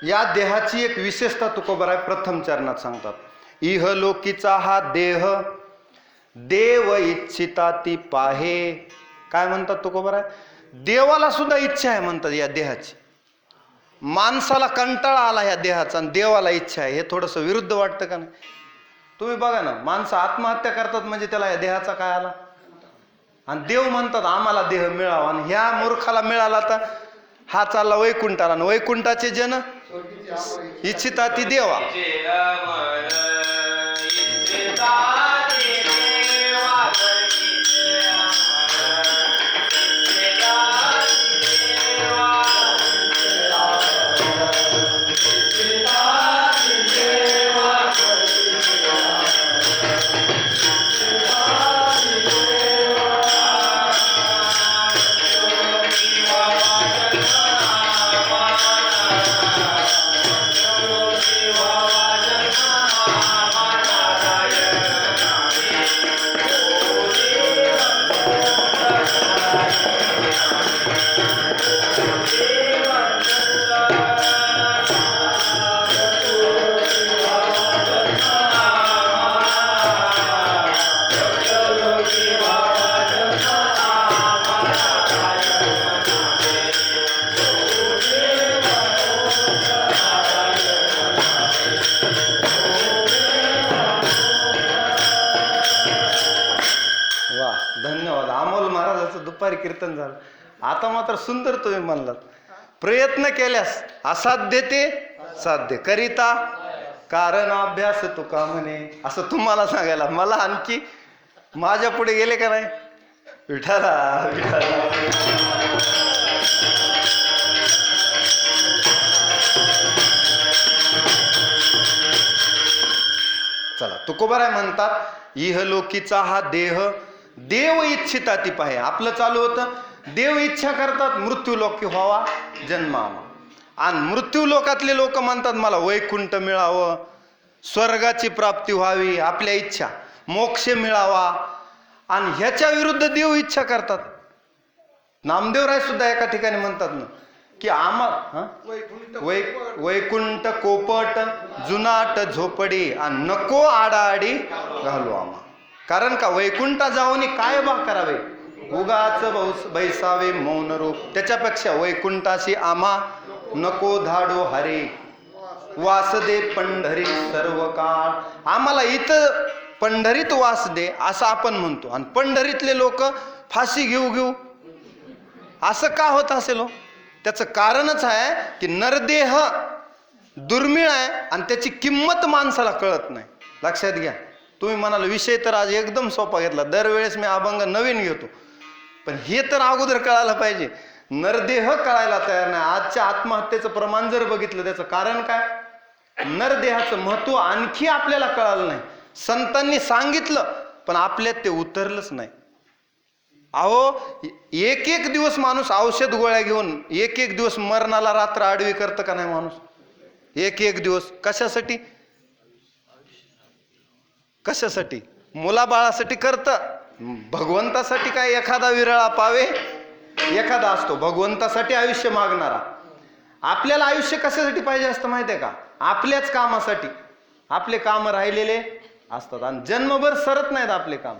या देहाची एक विशेषता तुकोबाराय प्रथम चरणात सांगतात. इहलोकीचा हा देह देव इच्छिता ती पाहे. काय म्हणतात तुकोबाराय, देवाला सुद्धा इच्छा आहे म्हणतात या देहाची. माणसाला कंटाळा आला या देहाचा आणि देवाला इच्छा आहे. हे थोडंसं विरुद्ध वाटतं का नाही. तुम्ही बघा ना, माणसं आत्महत्या करतात म्हणजे त्याला या देहाचा काय आला. आणि देव म्हणतात आम्हाला देह मिळावा, आणि ह्या मूर्खाला मिळाला तर हा चालला वैकुंठाला. आणि वैकुंठाचे जन इच्छिता ती देवा. वा, धन्यवाद. अमोल महाराजाचं दुपारी कीर्तन झालं. आता मात्र सुंदर तुम्ही म्हणलात. प्रयत्न केल्यास असाध्य ते साध्य करिता कारण अभ्यास तुका म्हणे. असं तुम्हाला सांगायला मला आणखी माझ्या पुढे गेले का नाही. विठाला विठाला. चला तुकोबाराय म्हणतात इहलोकीचा हा देह देव इच्छिता ती पाहे. आपलं चालू होतं देव इच्छा करतात मृत्यूलोकी व्हावा जन्मावा. आणि मृत्यूलोकातले लोक म्हणतात मला वैकुंठ मिळावं, स्वर्गाची प्राप्ती व्हावी, आपल्या इच्छा मोक्ष मिळावा. आणि ह्याच्या विरुद्ध देव इच्छा करतात. नामदेवराय सुद्धा एका ठिकाणी म्हणतात ना की वैकुंठ कोपट जुनाट झोपडी आणि नको आडाआडी घालू आम्हा. कारण का वैकुंठा जाऊन काय बा करावे, उगाच बैसावे मौन रूप. त्याच्यापेक्षा वैकुंठाशी आम्हा नको धाडो हरे, वास दे पंढरी सर्व काळ. आम्हाला इथं पंढरीत वास दे असं आपण म्हणतो. आणि पंढरीतले लोक फाशी घेऊ घेऊ असं का होत असेल हो? त्याचं कारणच आहे की नरदेह दुर्मिळ आहे आणि त्याची किंमत माणसाला कळत नाही. लक्षात घ्या. तुम्ही म्हणाल विषय तर आज एकदम सोपा घेतला. दरवेळेस मी अभंग नवीन घेतो, पण हे तर अगोदर कळायला पाहिजे. नरदेह कळायला तयार नाही. आजच्या आत्महत्येचं प्रमाण जर बघितलं त्याचं कारण काय, नरदेहाचं महत्व आणखी आपल्याला कळालं नाही. संतांनी सांगितलं पण आपल्यात ते उतरलंच नाही. अहो एक एक दिवस माणूस औषध गोळ्या घेऊन एक एक दिवस मरणाला रात्र आडवी करतं का नाही माणूस. एक एक दिवस कशासाठी, कशासाठी, मुलाबाळासाठी करतं. भगवंतासाठी काय एखादा विरळा पावे एखादा असतो, भगवंतासाठी आयुष्य मागणारा. आपल्याला आयुष्य कशासाठी पाहिजे असतं माहिती आहे का, आपल्याच कामासाठी. आपले काम राहिलेले असतात आणि जन्मभर सरत नाहीत आपले काम.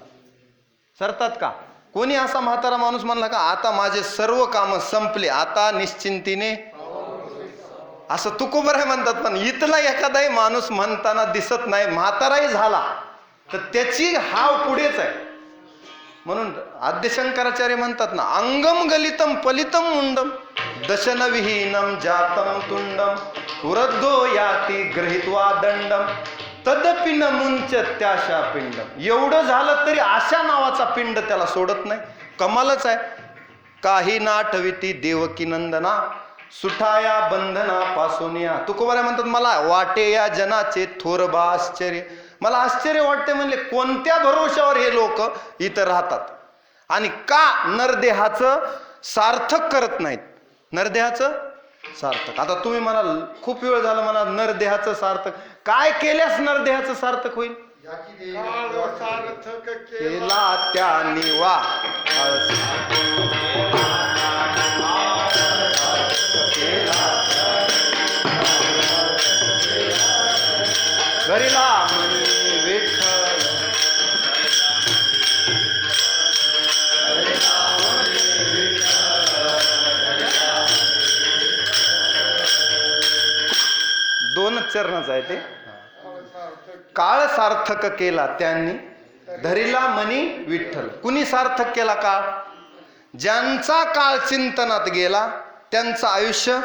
सरतात का? कोणी असा म्हातारा माणूस म्हणला का आता माझे सर्व काम संपले आता निश्चिंतीने, असं तुकोबराय म्हणतात. पण इथला एखादाही माणूस म्हणताना दिसत नाही. म्हाताराही झाला तर त्याची हाव पुढेच आहे. म्हणून आद्यशंकराचार्य म्हणतात ना अंगम गलितम पलितम मुंडम दशन विहीनम जातम तुंडम वृद्धो याती गृहीत्वा दंडम तदपि न मुंच त्याशा पिंडम. एवढं झालं तरी आशा नावाचा पिंड त्याला सोडत नाही. कमालच आहे. काही ना आठविती देवकी नंदना सुठाया बंधना पासून या. तुकोबाराय म्हणतात मला वाटे या जनाचे थोरबा आश्चर्य. मला आश्चर्य वाटते म्हणले कोणत्या भरोशावर हे लोक इथं राहतात आणि का नरदेहाचं सार्थक करत नाहीत. नरदेहाचं सार्थक. आता तुम्ही म्हणाल खूप वेळ झाला म्हणा नरदेहाचं सार्थक. काय केल्यास नरदेहाचं सार्थक होईल. केला त्यानी वा घरीला म्हणी विठ्ठल. दोनच चरणाच आहे ते. काळ सार्थक केला त्यांनी धरिला मनी विठ्ठल. कुणी सार्थक केला काळ, ज्यांचा काळ चिंतनात गेला त्यांचं आयुष्य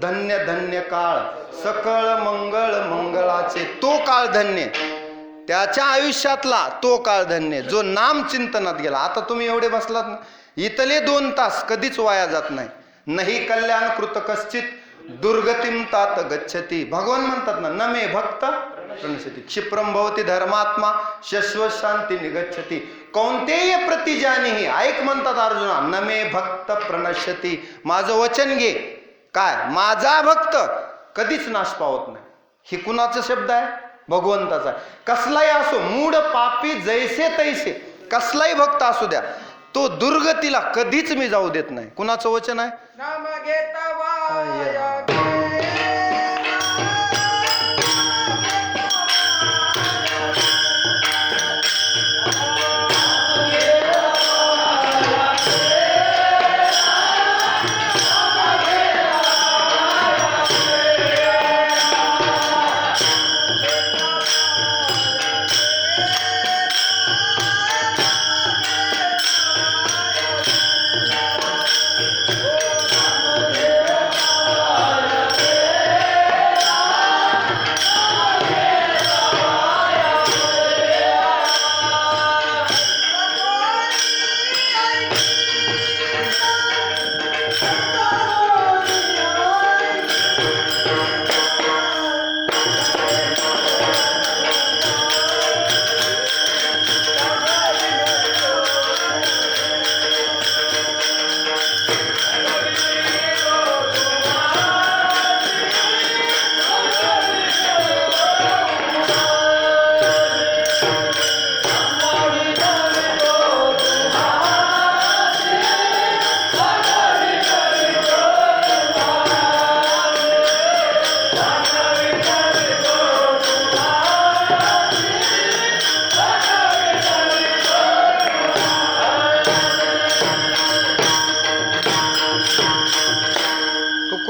धन्य धन्य काळ. सकळ मंगळ मंगळाचे तो काळ धन्य. त्याच्या आयुष्यातला तो काळ धन्य जो नाम चिंतनात गेला. आता तुम्ही एवढे बसलात ना, इथले 2 तास कधीच वाया जात नाही. नाही कल्याण कृत कश्चित दुर्गतीम तात गच्छती. भगवान म्हणतात ना न मे भक्त प्रणश्यती क्षिप्रम भवती धर्मात्मा शश्वत शांती निगच्छती. कोणतेही प्रतिजानीही ऐक म्हणतात अर्जुना न मे भक्त प्रणश्यती. माझं वचन घे. काय माझा भक्त कधीच नाश पावत नाही. हे कुणाचा शब्द आहे, भगवंताचा. कसलाही असो मूढ पापी जैसे तैसे कसलाही भक्त असू द्या तो दुर्गतीला कधीच मी जाऊ देत नाही. कुणाचं वचन आहे.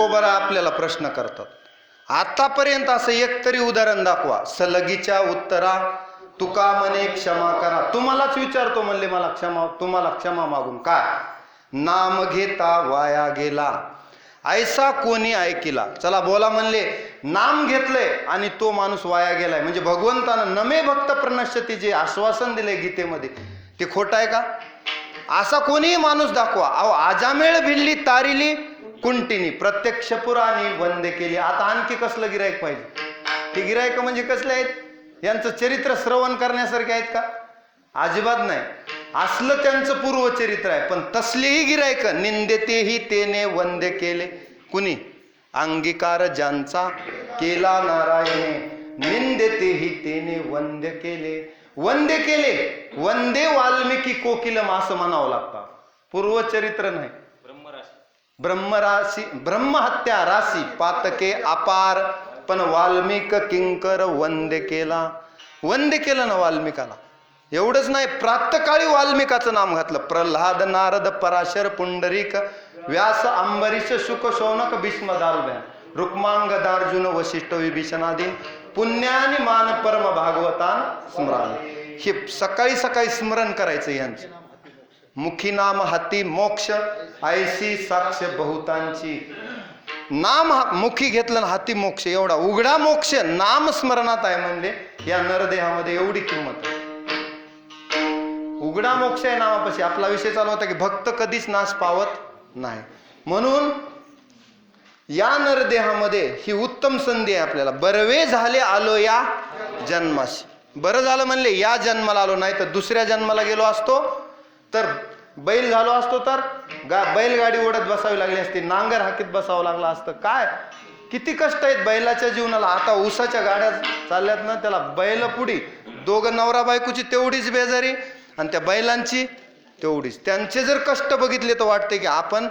बरोबर आपल्याला प्रश्न करतात. आतापर्यंत असं एक तरी उदाहरण दाखवा, सलगीच्या उत्तरा तुका म्हणे क्षमा करा. तुम्हालाच विचारतो म्हणले मला क्षमा, तुम्हाला क्षमा मागून काय? नाम घेता वाया गेला ऐसा कोणी ऐकिला. चला बोला म्हणले, नाम घेतलंय आणि तो माणूस वाया गेलाय. म्हणजे भगवंतानं नमे भक्त प्रणश्यती जे आश्वासन दिले गीतेमध्ये ते खोटं आहे का? असा कोणीही माणूस दाखवा. अहो आजामेळ भिल्ली तारिली कुंटिनी प्रत्यक्ष पुराणी वंदे केली. आता आणखी कसलं गिरायक पाहिजे? ते गिरायक म्हणजे कसले आहेत? यांचं चरित्र श्रवण करण्यासारखे आहेत का? अजिबात नाही. असलं त्यांचं पूर्वचरित्र आहे. पण तसलेही गिरायक निंदेतेही तेने वंदे केले. कुणी? अंगीकार ज्यांचा केला नारायणे निंदेतेही तेने वंदे केले. वंदे केले, वंदे वाल्मिकी कोकिलम असं म्हणावं लागतं. पूर्वचरित्र नाही. ब्रह्मराशी ब्रह्महत्या राशी पातके अपार, पण वाल्मिक किंकर वंदे केला. वंदे केलं ना वाल्मिकाला. एवढंच नाही, प्रातकाळी वाल्मिकाचं नाम घातलं. प्रल्हाद नारद पराशर पुंडरीक व्यास अंबरीश शुक शौनक भीष्म दालब्यान रुक्मांगदार्जुन वशिष्ठ विभीषणादीन पुण्यानी मान परम भागवतान स्मरण. हे सकाळी सकाळी स्मरण करायचं यांचं. मुखी नाम हाती मोक्ष ऐसी साक्ष बहुतांची. नाम मुखी घेतलं ना हाती मोक्ष. एवढा उघडा मोक्ष नाम स्मरणात आहे. म्हणजे या नरदेहामध्ये एवढी किंमत आहे. उघडा मोक्ष आहे नामापाशी. आपला विषय चालू होता की भक्त कधीच नाश पावत नाही. म्हणून या नरदेहामध्ये ही उत्तम संधी आहे आपल्याला. बरवे झाले आलो या जन्माशी. बरं झालं म्हणले या जन्माला आलो, नाही तर दुसऱ्या जन्माला गेलो असतो तर बैल झालो असतो तर बैलगाडी ओढत बसावी लागली असती, नांगर हाकीत बसावं लागलं असतं. काय किती कष्ट आहेत बैलाच्या जीवनाला. आता ऊसाच्या गाड्या चालल्यात ना, त्याला बैल पुढी, दोघं नवरा बायकोची तेवढीच बेजारी आणि त्या बैलांची तेवढीच. त्यांचे जर कष्ट बघितले तर वाटते की आपण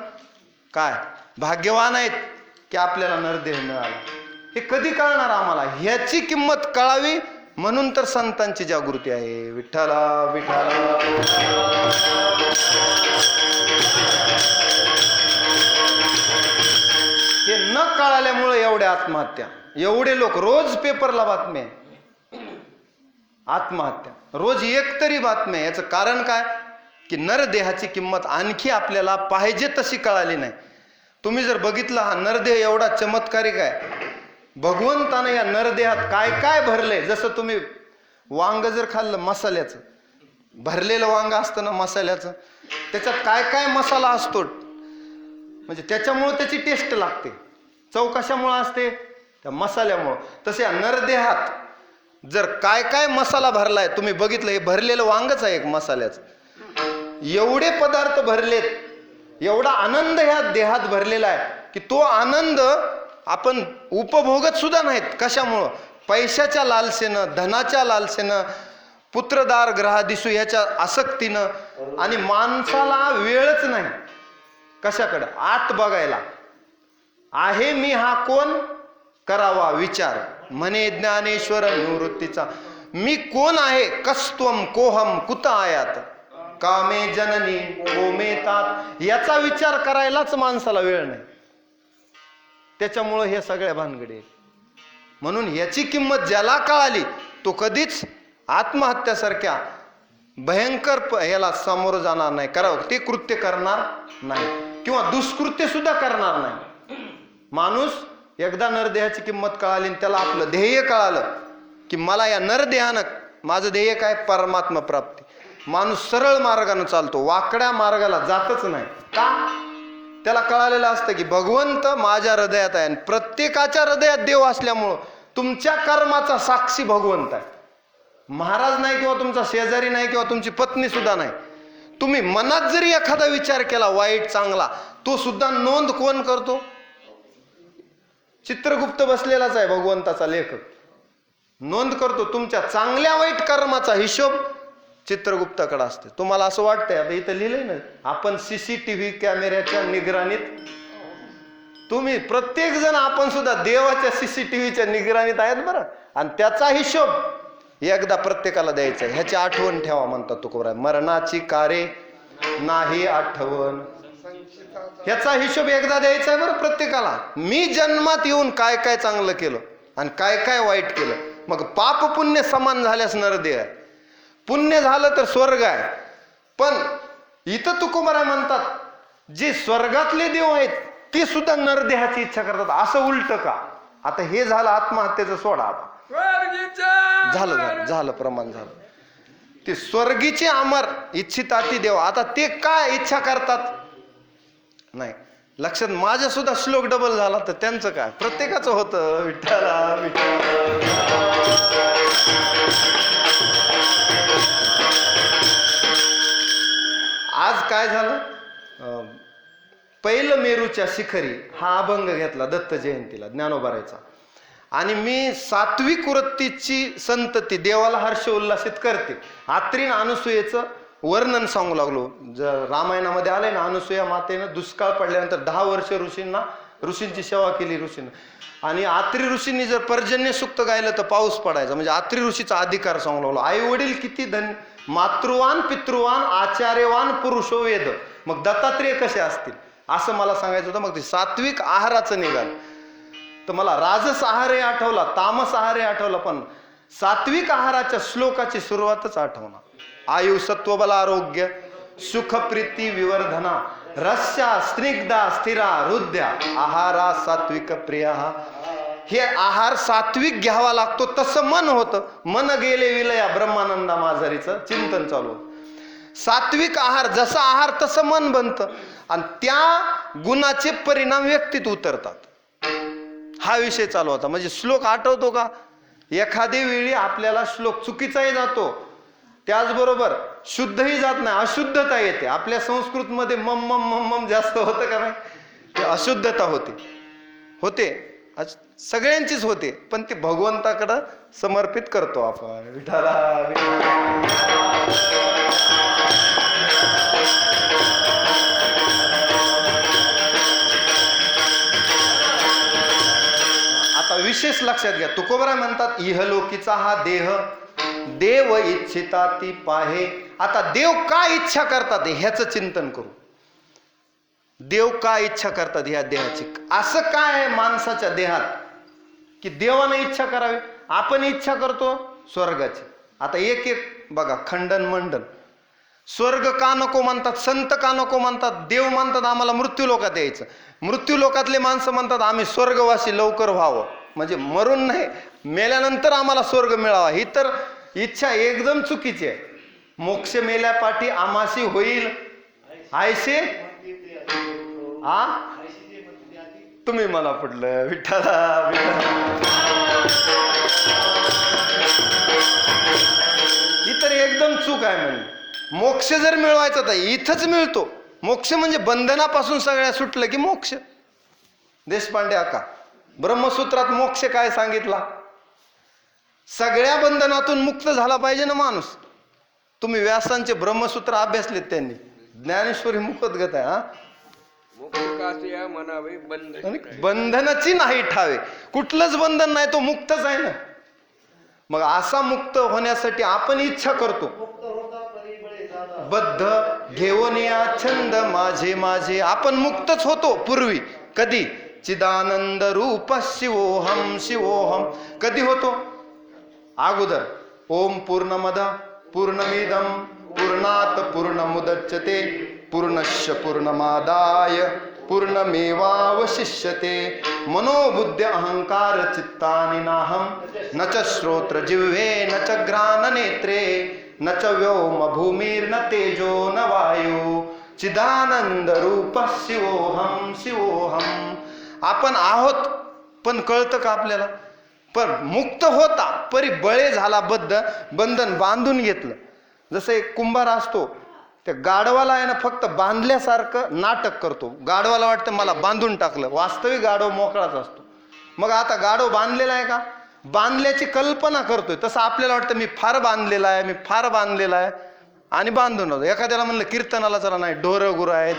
काय भाग्यवान आहेत की आपल्याला नरदेह मिळाला. हे कधी कळणार आम्हाला? ह्याची किंमत कळावी म्हणून तर संतांची जागृती आहे. विठ्ठला विठ्ठला. हे न कळाल्यामुळे एवढ्या आत्महत्या. एवढे लोक रोज पेपरला बातम्या आत्महत्या, रोज एक तरी बातम्या. याचं कारण काय? की नरदेहाची किंमत आणखी आपल्याला पाहिजे तशी कळाली नाही. तुम्ही जर बघितलं हा नरदेह एवढा चमत्कारिक आहे. भगवंतानं या नरदेहात काय काय भरले. जसं तुम्ही वांग जर खाल्लं, मसाल्याचं भरलेलं वांग असतं ना मसाल्याचं, त्याच्यात काय काय मसाला असतो. म्हणजे त्याच्यामुळं त्याची टेस्ट लागते. चव कशामुळं असते? त्या मसाल्यामुळं. तसे या नरदेहात जर काय काय मसाला भरलाय तुम्ही बघितलं, हे भरलेलं वांगच आहे एक मसाल्याचं. एवढे पदार्थ भरलेत, एवढा आनंद ह्या देहात भरलेला आहे की तो आनंद आपण उपभोगत सुद्धा नाहीत. कशामुळं? पैशाच्या लालसेनं, धनाच्या लालसेनं, पुत्रदार ग्रहादिसू ह्याच्या आसक्तीनं. आणि माणसाला वेळच नाही कशाकडं? आत बघायला. आहे मी हा कोण? करावा विचार. म्हणे ज्ञानेश्वर निवृत्तीचा. मी कोण आहे? कस्त्वम कोहम कुत आयात कामे जननी कोमेतात. याचा विचार करायलाच माणसाला वेळ नाही. त्याच्यामुळं हे सगळ्या भानगडी. म्हणून ह्याची किंमत ज्याला कळाली तो कधीच आत्महत्यासारख्या भयंकर याला सामोरं जाणार नाही, करावं ते कृत्य करणार नाही किंवा दुष्कृत्य सुद्धा करणार नाही. माणूस एकदा नरदेहाची किंमत कळाली, त्याला आपलं ध्येय कळालं की मला या नरदेहानं माझं ध्येय काय? परमात्मा प्राप्ती. माणूस सरळ मार्गाने चालतो, वाकड्या मार्गाला जातच नाही. का? त्याला कळालेलं असतं की भगवंत माझ्या हृदयात आहे. आणि प्रत्येकाच्या हृदयात देव असल्यामुळं तुमच्या कर्माचा साक्षी भगवंत आहे. महाराज नाही किंवा तुमचा शेजारी नाही किंवा तुमची पत्नी सुद्धा नाही. तुम्ही मनात जरी एखादा विचार केला वाईट चांगला, तो सुद्धा नोंद कोण करतो? चित्रगुप्त बसलेलाच आहे भगवंताचा लेखक. नोंद करतो तुमच्या चांगल्या वाईट कर्माचा हिशोब चित्रगुप्ताकडे असते. तुम्हाला असं वाटतंय? आता इथं लिहिलंय ना, आपण CCTV कॅमेऱ्याच्या निगराणीत. तुम्ही प्रत्येक जण आपण सुद्धा देवाच्या CCTVच्या निगराणीत आहेत बरं. आणि त्याचा हिशोब एकदा प्रत्येकाला द्यायचा आहे. ह्याची आठवण ठेवा म्हणतात तुकोबराय. मरणाची कारे नाही आठवण ह्याचा हिशोब एकदा द्यायचा आहे बरं प्रत्येकाला. मी जन्मात येऊन काय काय चांगलं केलं आणि काय काय वाईट केलं. मग पाप पुण्य समान झाल्यास नरदेह आहे. पुण्य झालं तर स्वर्ग आहे. पण इथं तुकोबारा म्हणतात जे स्वर्गातले देव आहेत ते सुद्धा नरदेहाची इच्छा करतात. असं उलट का? आता हे झालं आत्महत्येचं सोडा. आता झालं प्रमाण झालं. ते स्वर्गीचे अमर इच्छिताती देव आता ते काय इच्छा करतात नाही लक्षात. माझ्या सुद्धा श्लोक डबल झाला तर त्यांचं काय? प्रत्येकाचं होतं विठ्ठला विठ्ठला. आज काय झालं? पहिलं मेरूच्या शिखरी हा अभंग घेतला दत्त जयंतीला ज्ञानोबारायचा. आणि मी सात्विक वृत्तीची संतती देवाला हर्ष उल्लासित करते. आत्रीन अनुसूयेचं वर्णन सांगू लागलो. रामायणामध्ये आलंय ना, अनुसूया मातेनं दुष्काळ पडल्यानंतर 10 वर्ष ऋषींची सेवा केली ऋषीनं. आणि आत्री ऋषींनी जर पर्जन्य सूक्त गायलं तर पाऊस पडायचा. म्हणजे आत्री ऋषीचा अधिकार सांगू लागलो. आई वडील किती मातृवान पितृवान आचार्यवान पुरुषो वेद. मग दत्तात्रेय कसे असतील असं मला सांगायचं होतं. मग ते सात्विक आहाराचं निघाल तर मला राजस आहारही आठवला, तामस आहारही आठवला, पण सात्विक आहाराच्या श्लोकाची सुरुवातच आठवणार. आयु सत्वबल आरोग्य सुख प्रीती विवर्धना रस्या स्निग्धा स्थिरा हृदया आहारा सात्विक प्रिया. हे आहार सात्विक घ्यावा लागतो तसं मन होतं. मन गेले विलया ब्रह्मानंदा माझारीचं चिंतन चालू होतं. सात्विक आहार जसा आहार तसं मन बनतं आणि त्या गुणाचे परिणाम व्यक्तीत उतरतात. हा विषय चालू होता. म्हणजे श्लोक आठवतो का? एखादी वेळी आपल्याला श्लोक चुकीचाही जातो त्याचबरोबर शुद्धही जात नाही, अशुद्धता येते. आपल्या संस्कृतमध्ये मम मम मम मम जास्त होतं का नाही? अशुद्धता होते सगळ्यांचीच होते. पण ती भगवंताकडं समर्पित करतो आपण. विठाला आता विशेष लक्षात घ्या. तुकोबरा म्हणतात इहलोकीचा हा देह देव इच्छिता ती पाहे. आता देव काय इच्छा करतात ह्याचं चिंतन करू. देव काय इच्छा करतात ह्या देहाची? असं काय आहे माणसाच्या देहात की देवाने इच्छा करावी? आपण इच्छा करतो स्वर्गाची. आता एक एक बघा खंडन मंडन. स्वर्ग का नको म्हणतात, संत का नको म्हणतात, देव म्हणतात आम्हाला मृत्यू लोकात यायचं. मृत्यू लोकातले माणसं म्हणतात आम्ही स्वर्गवासी लवकर व्हावं, म्हणजे मरून नाही मेल्यानंतर आम्हाला स्वर्ग मिळावा. ही तर इच्छा एकदम चुकीची आहे. मोक्ष मेल्यापाठी आमाशी होईल आयशे तुम्ही मला पडलं विठ्ठला. ही तर एकदम चूक आहे. म्हणजे मोक्ष जर मिळवायचा तर इथंच मिळतो. मोक्ष म्हणजे बंधनापासून सगळ्या सुटलं की मोक्ष. देशपांडे आका ब्रह्मसूत्रात मोक्ष काय सांगितला? सगळ्या बंधनातून मुक्त झाला पाहिजे ना माणूस. तुम्ही व्यासांचे ब्रह्मसूत्र अभ्यासलेत त्यांनी. ज्ञानेश्वरी मुखोद्गत आहे. हा बंधनाची नाही ठावे. कुठलंच बंधन नाही, तो मुक्तच आहे ना. मग असा मुक्त होण्यासाठी आपण इच्छा करतो. बद्ध घेऊन या छंद माझे माझे. आपण मुक्तच होतो पूर्वी. कधी? चिदानंद रूप शिवोहम शिवोहम. कधी होतो? अगोदर ओम पूर्णमद पूर्णमिदम पूर्णात पूर्णमुदच्यते पूर्णस्य पूर्णमादाय पूर्णमेवावशिष्यते मनोबुद्धी अहंकार चित्तानि नाहं न च श्रोत्र जिह्वे न च घ्राण नेत्रे न च व्योम भूमिर्न तेजो न वायू चिदानंद रूप शिवोहम शिवोहम. आपण आहोत पण कळतं का आपल्याला? पण मुक्त होता परी बळे झाला. बंधन बांधून घेतलं. जसं एक कुंभार असतो, त्या गाढवाला आहे ना फक्त बांधल्यासारखं नाटक करतो. गाढवाला वाटतं मला बांधून टाकलं, वास्तविक गाढव मोकळाच असतो. मग आता गाढव बांधलेला आहे का? बांधल्याची कल्पना करतोय. तसं आपल्याला वाटतं मी फार बांधलेला आहे, मी फार बांधलेला आहे आणि बांधून होतो. एखाद्याला म्हणलं कीर्तनाला चला, नाही ढोरं गुरं आहेत,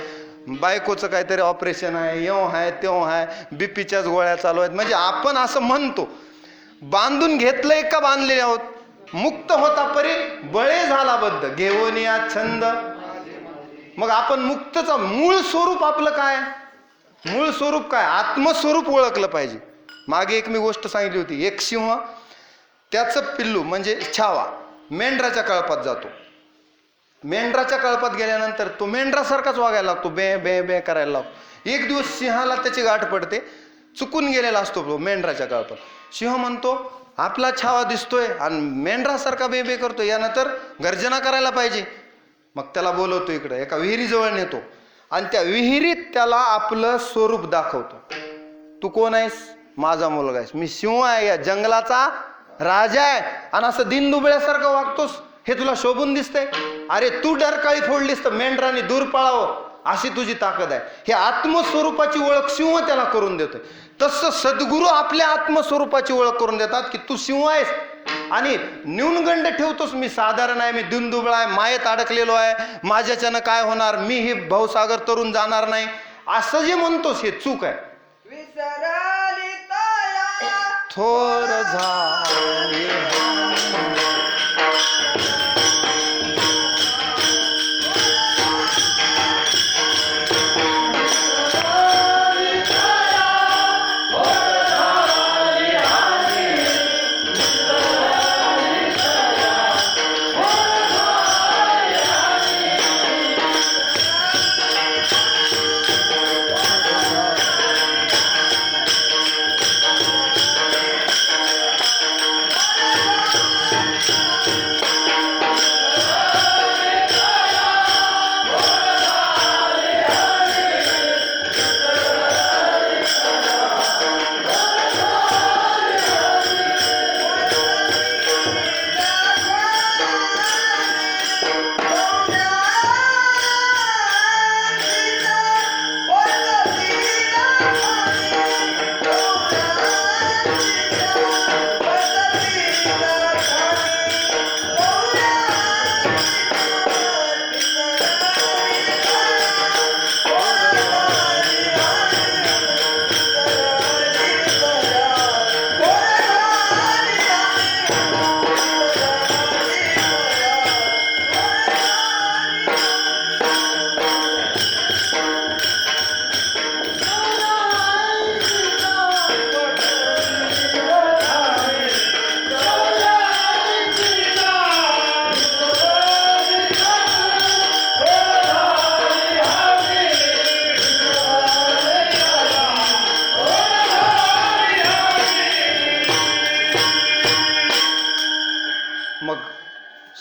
बायकोचं काहीतरी ऑपरेशन आहे, येऊ आहे तेव्हा आहे, बीपीच्याच गोळ्या चालू आहेत. म्हणजे आपण असं म्हणतो. बांधून घेतलंय का बांधलेले आहोत? मुक्त होता परी बळे झाला बद्ध घेऊन या छंद. मग आपण मुक्तचा मूळ स्वरूप आपलं काय, मूळ स्वरूप काय, आत्मस्वरूप ओळखलं पाहिजे. मागे एक मी गोष्ट सांगितली होती, एक सिंह त्याचं पिल्लू म्हणजे छावा मेंढराच्या कळपात जातो. मेंढराच्या कळपात गेल्यानंतर तो मेंढरासारखाच वागायला लागतो, बे बे बे करायला लागतो. एक दिवस सिंहाला त्याची गाठ पडते, चुकून गेलेला असतो तो मेंढराच्या कळपात. सिंह म्हणतो आपला छावा दिसतोय आणि मेंढरासारखा बे बे करतो, यानं तर गर्जना करायला पाहिजे. मग त्याला बोलवतो इकडं, एका विहिरीजवळ नेतो आणि त्या विहिरीत त्याला आपलं स्वरूप दाखवतो. तू कोण आहेस? माझा मुलगा आहेस, मी सिंह आहे, या जंगलाचा राजा आहे, आणि असं दिनदुबळ्यासारखं वागतोस, हे तुला शोभून दिसतंय? अरे तू डरकाळी फोडलीस तर मेंढराने दूर पळावं अशी तुझी ताकद आहे. हे आत्मस्वरूपाची ओळख सिंह त्याला करून देतोय. तसं सद्गुरू आपल्या आत्मस्वरूपाची ओळख करून देतात की तू सिंह आहेस आणि न्यूनगंड ठेवतोस, मी साधारण आहे, मी दिनदुबळा आहे, मायेत अडकलेलो आहे, माझ्याच्यानं काय होणार, मी हे भावसागर तरून जाणार नाही, असं जे म्हणतोस हे चूक आहे. थोर झाले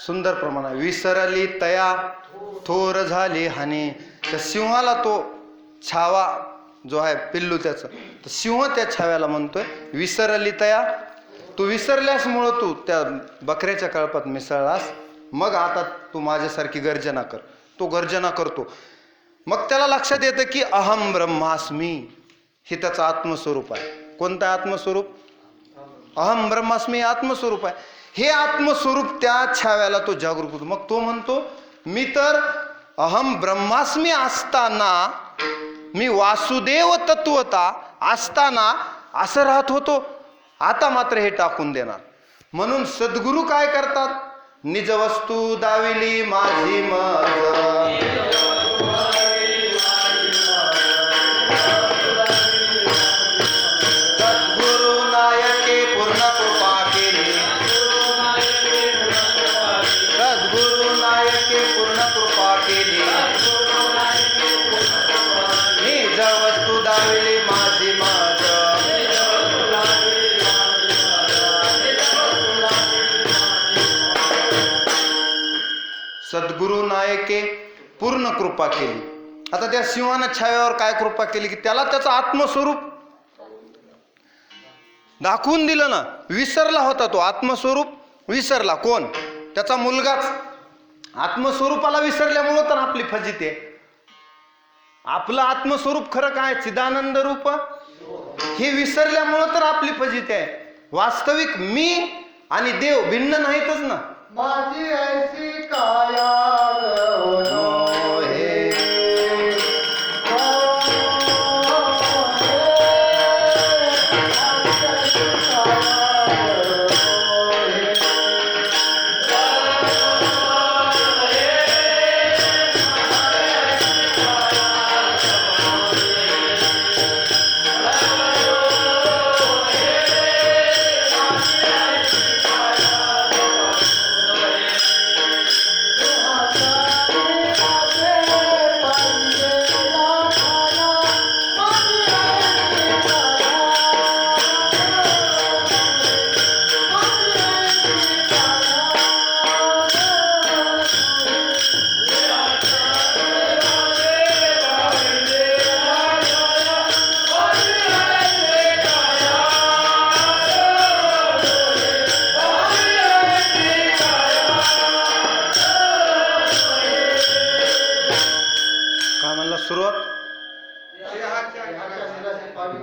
सुंदर प्रमाण. विसरली तया थोर झाली हानी. त्या सिंहाला तो छावा जो आहे पिल्लू त्याचं, तर सिंह त्या छाव्याला म्हणतोय विसरली तया, तू विसरल्यासमुळं तू त्या बकऱ्याच्या कळपात मिसळलास, मग आता तू माझ्यासारखी गर्जना कर. तो गर्जना करतो. मग त्याला लक्षात येतं की अहम ब्रह्मास्मी हे त्याचं आत्मस्वरूप आहे. कोणतं आत्मस्वरूप? अहम ब्रह्मास्मी आत्मस्वरूप आहे. हे आत्मस्वरूप त्या छाव्याला तो जागरूक होतो. मग तो म्हणतो मी तर अहम ब्रह्मास्मी असताना, मी वासुदेव तत्वता असताना असं राहत होतो, आता मात्र हे टाकून देणार. म्हणून सद्गुरू काय करतात? निज वस्तू दाविली माझी मज, सद्गुरु नायके पूर्ण कृपा केली. आता त्या सिंहानं छाव्यावर काय कृपा केली की त्याला त्याचं आत्मस्वरूप दाखवून दिलं ना. विसरला होता तो आत्मस्वरूप, विसरला. कोण? त्याचा मुलगाच. आत्मस्वरूपाला विसरल्यामुळं तर आपली फजिती आहे. आपलं आत्मस्वरूप खरं काय? चिदानंद रूप. हे विसरल्यामुळं तर आपली फजिती आहे. वास्तविक मी आणि देव भिन्न नाहीतच ना. माझी ऐसी काया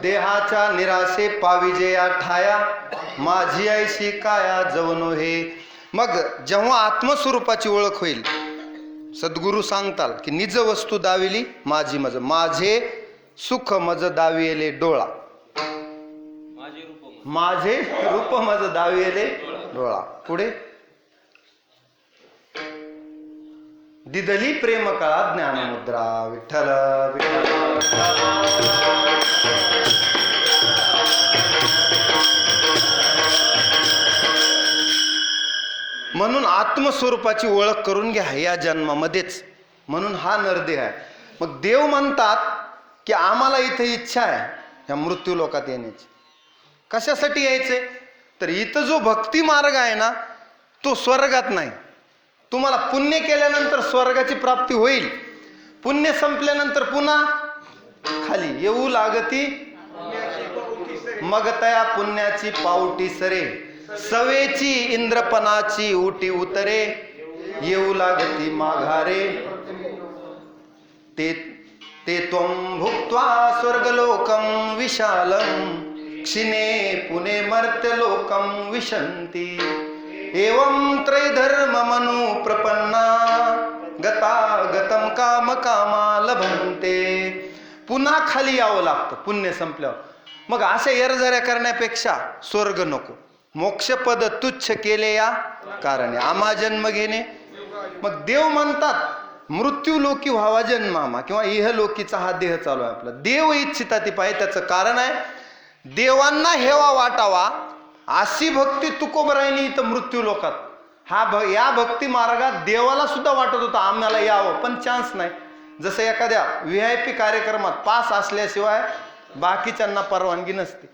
देहाच्या निराशे पाविजे या ठाया, माझी ऐशी काया जवनो हे. मग जेव्हा आत्मस्वरूपाची ओळख होईल, सद्गुरू सांगताल की निज वस्तू दाविली माझी मज, माझे सुख मज दाविले डोळा, माझे रूप मज दाविले डोळा. पुढे दिदली प्रेम कळा ज्ञानमुद्रा, विठ्ठल विठ्ठल. म्हणून आत्मस्वरूपाची ओळख करून घ्या या जन्मामध्येच. म्हणून हा नरदेह आहे. मग देव म्हणतात की आम्हाला इथे इच्छा आहे या मृत्यू लोकात येण्याची. कशासाठी यायचे? तर इथं जो भक्ती मार्ग आहे ना, तो स्वर्गात नाही. तुम्हाला पुण्य केल्यानंतर स्वर्गाची प्राप्ती होईल, पुण्य संपल्यानंतर पुन्हा खाली येऊ लागती, मग तया पुण्याची पावटी सरे, सवेची इंद्रपणाची उटी उतरे, येऊ लागती माघारे. ते त्वं भुक्त्वा स्वर्गलोकं विशालं, क्षिणे पुणे मर्त्यलोकं विशन्ति. एवं त्रैधर्म मनु प्रपन्ना, गता गतम काम कामा लभन्ते. पुन्हा खाली यावं लागतं पुण्य संपल्यावर. मग अशा येरझाऱ्या करण्यापेक्षा स्वर्ग नको, मोक्षपद तुच्छ केले या कारणे आम्हा जन्म घेणे. मग देव म्हणतात मृत्यू लोकी व्हावा जन्मामा, किंवा इहलोकीचा हा देह चालू आहे आपला. देव इच्छिता ती पाहिजे. त्याचं कारण आहे देवांना हेवा वाटावा अशी भक्ती तुकोबरायनी इथं मृत्यू लोकात. या भक्ती मार्गात देवाला सुद्धा वाटत होतं आम्हाला यावं, पण चान्स नाही. जसं एखाद्या VIP कार्यक्रमात पास असल्याशिवाय बाकीच्यांना परवानगी नसते.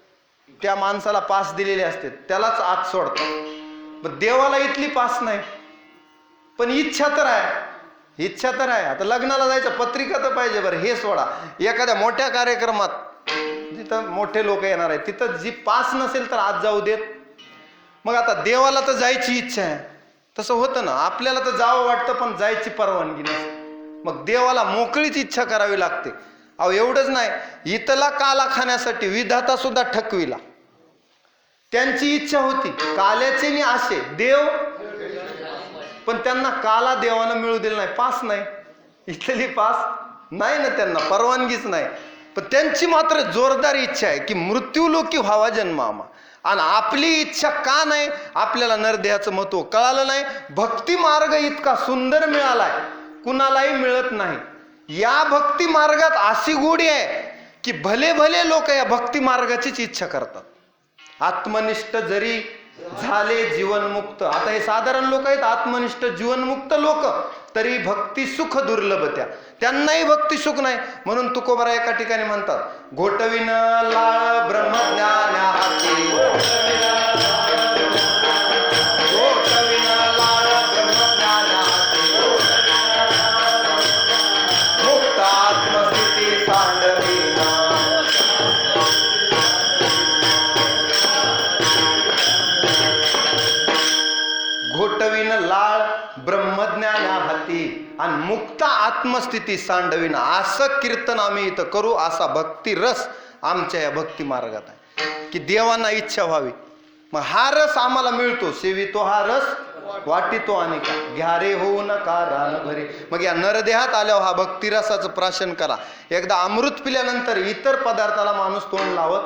त्या माणसाला पास दिलेले असते, त्यालाच आत सोडतात. पण देवाला इथली पास नाही, पण इच्छा तर आहे. इच्छा तर आहे. आता लग्नाला जायचं, पत्रिका तर पाहिजे. बरं हे सोडा, एखाद्या मोठ्या कार्यक्रमात जिथं मोठे लोक येणार आहेत तिथं जी पास नसेल तर आत जाऊ देत. मग आता देवाला तर जायची इच्छा आहे, तसं होतं ना. आपल्याला तर जावं वाटतं पण जायची परवानगी नसते. मग देवाला मोकळीच इच्छा करावी लागते. अहो एवढंच नाही, इथला काला खाण्यासाठी विधाता सुद्धा ठकविला. त्यांची इच्छा होती काल्याचे नि आशे देव, पण त्यांना काला देवानं मिळू दिला नाही. पास नाही, इथली पास नाही ना, त्यांना परवानगीच नाही. पण त्यांची मात्र जोरदार इच्छा आहे की मृत्यू लोकी व्हावा जन्मामा. आणि आपली इच्छा का नाही आपल्याला नरदेहाचं महत्व कळालं नाही. भक्ती मार्ग इतका सुंदर मिळालाय, कुणालाही मिळत नाही. या भक्ती मार्गात अशी गोडी आहे की भले भले लोक या भक्ती मार्गाचीच इच्छा करतात. आत्मनिष्ठ जरी झाले जीवनमुक्त, आता हे साधारण लोक आहेत आत्मनिष्ठ जीवनमुक्त लोक, तरी भक्ती सुख दुर्लभ त्यांनाही भक्ती सुख नाही. म्हणून तुकोबारा एका ठिकाणी म्हणतात घोटविन लाळ ब्रह्मज्ञान हाती, घोटविन लाळ ब्रह्मज्ञान हाती, मुक्त आत्मस्थिती सांडविना. घोटविन लाळ ब्रह्मज्ञान हाती आणि मुक्त आत्मस्थिती सांडविना. असं कीर्तन आम्ही इथं करू, असा भक्ती रस आमच्या या भक्ती मार्गात आहे की देवांना इच्छा व्हावी. मग हा रस आम्हाला मिळतो, सेवितो हा रस वाटितो अनेका, घ्या रे होऊ नका रान भरे. मग या नरदेहात आल्यावर हा भक्ती रसाचं प्राशन करा. एकदा अमृत पिल्यानंतर इतर पदार्थाला माणूस तोंड लावत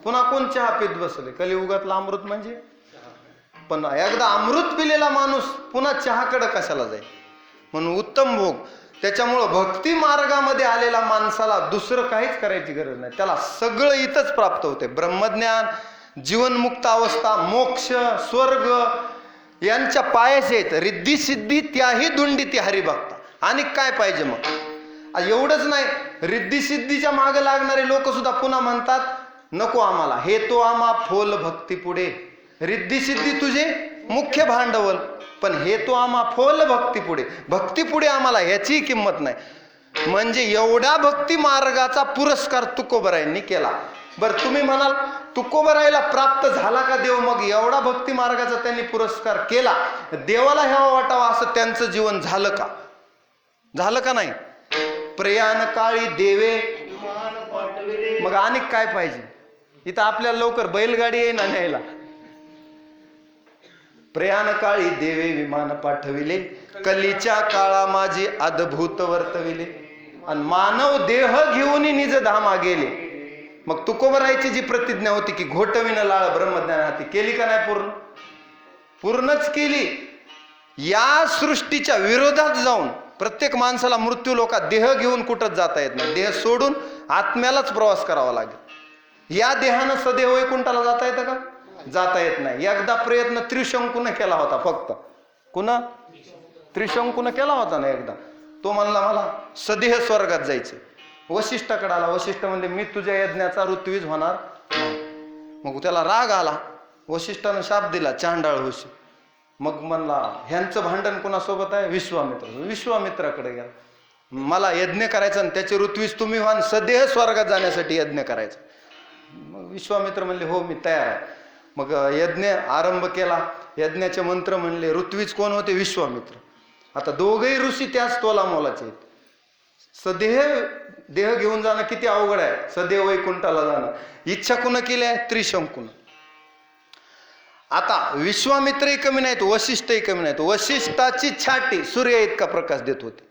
पुन्हा कोण चहा पीत बसले. कलियुगातला अमृत म्हणजे, पण एकदा अमृत पिलेला माणूस पुन्हा चहाकडे कशाला जाईल. म्हणून उत्तम भोग. त्याच्यामुळं भक्ती मार्गामध्ये आलेला माणसाला दुसरं काहीच करायची गरज नाही, त्याला सगळं इथंच प्राप्त होते. ब्रह्मज्ञान, जीवनमुक्त अवस्था, मोक्ष, स्वर्ग यांच्या पायाशी आहेत. रिद्धी सिद्धी त्याही दुंडी ती हरिभक्ता. आणि काय पाहिजे मग? एवढंच नाही, रिद्धी सिद्धीच्या मागे लागणारे लोक सुद्धा पुन्हा म्हणतात नको आम्हाला, हे तो आम्हा फोल भक्ती पुढे. रिद्धी सिद्धी तुझे मुख्य भांडवल, पण हे तो आम्हा फोल भक्ती पुढे. भक्ती पुढे आम्हाला ह्याची किंमत नाही. म्हणजे एवढ्या भक्ती मार्गाचा पुरस्कार तुकोबरायांनी केला. बरं तुम्ही म्हणाल तुकोबरायला प्राप्त झाला का देव? मग एवढा भक्ती मार्गाचा त्यांनी पुरस्कार केला, देवाला हेवा वाटावा असं त्यांचं जीवन झालं का? झालं का नाही? प्रयाण काळी देवे विमान पाठविले. मग आणि काय पाहिजे? इथं आपल्याला लवकर बैलगाडी येईन ना न्यायला. प्रयाण काळी देवे विमान पाठविले, कलीच्या काळा माझी अद्भुत वर्तविले, आणि मानव देह घेऊन निज धामा गेले. मग तुकोबरायची जी प्रतिज्ञा होती की घोटविन लाळ ब्रह्मज्ञान हाती, केली का नाही? पूर्णच केली. या सृष्टीच्या विरोधात जाऊन प्रत्येक माणसाला मृत्यू लोकात देह घेऊन कुठंच जाता येत नाही. देह सोडून आत्म्यालाच प्रवास करावा लागेल. या देहानं सदैव वैकुंठाला जाता येतं का? जाता येत नाही. एकदा प्रयत्न त्रिशंकून केला होता. फक्त कुणा? त्रिशंकून केला होता ना एकदा. तो म्हणला मला सदेह स्वर्गात जायचं. वशिष्ठाकडे आला. वशिष्ठ म्हणले मी तुझ्या यज्ञाचा ऋत्विज होणार नाही. मग त्याला राग आला. वशिष्ठानं शाप दिला चांडाळ होशी. मग म्हणला ह्यांचं भांडण कोणासोबत आहे? विश्वामित्र. विश्वामित्राकडे गेला. मला यज्ञ करायचा आणि त्याचे ऋत्विज तुम्ही व्हा, सदेह स्वर्गात जाण्यासाठी यज्ञ करायचा. मग विश्वामित्र म्हणले हो मी तयार आहे. मग यज्ञ आरंभ केला. यज्ञाचे मंत्र म्हणले. ऋत्विज कोण होते? विश्वामित्र. आता दोघेही ऋषी त्याच तोला मोलाचे आहेत. सदेह देह घेऊन जाणं किती अवघड आहे. सदैव वैकुंठाला जाणं इच्छा कुणा केली आहे? त्रिशंकून. आता विश्वामित्रही कमी नाहीत, वशिष्ठही कमी नाहीत. वशिष्ठाची छाटी सूर्य इतका प्रकाश देत होते.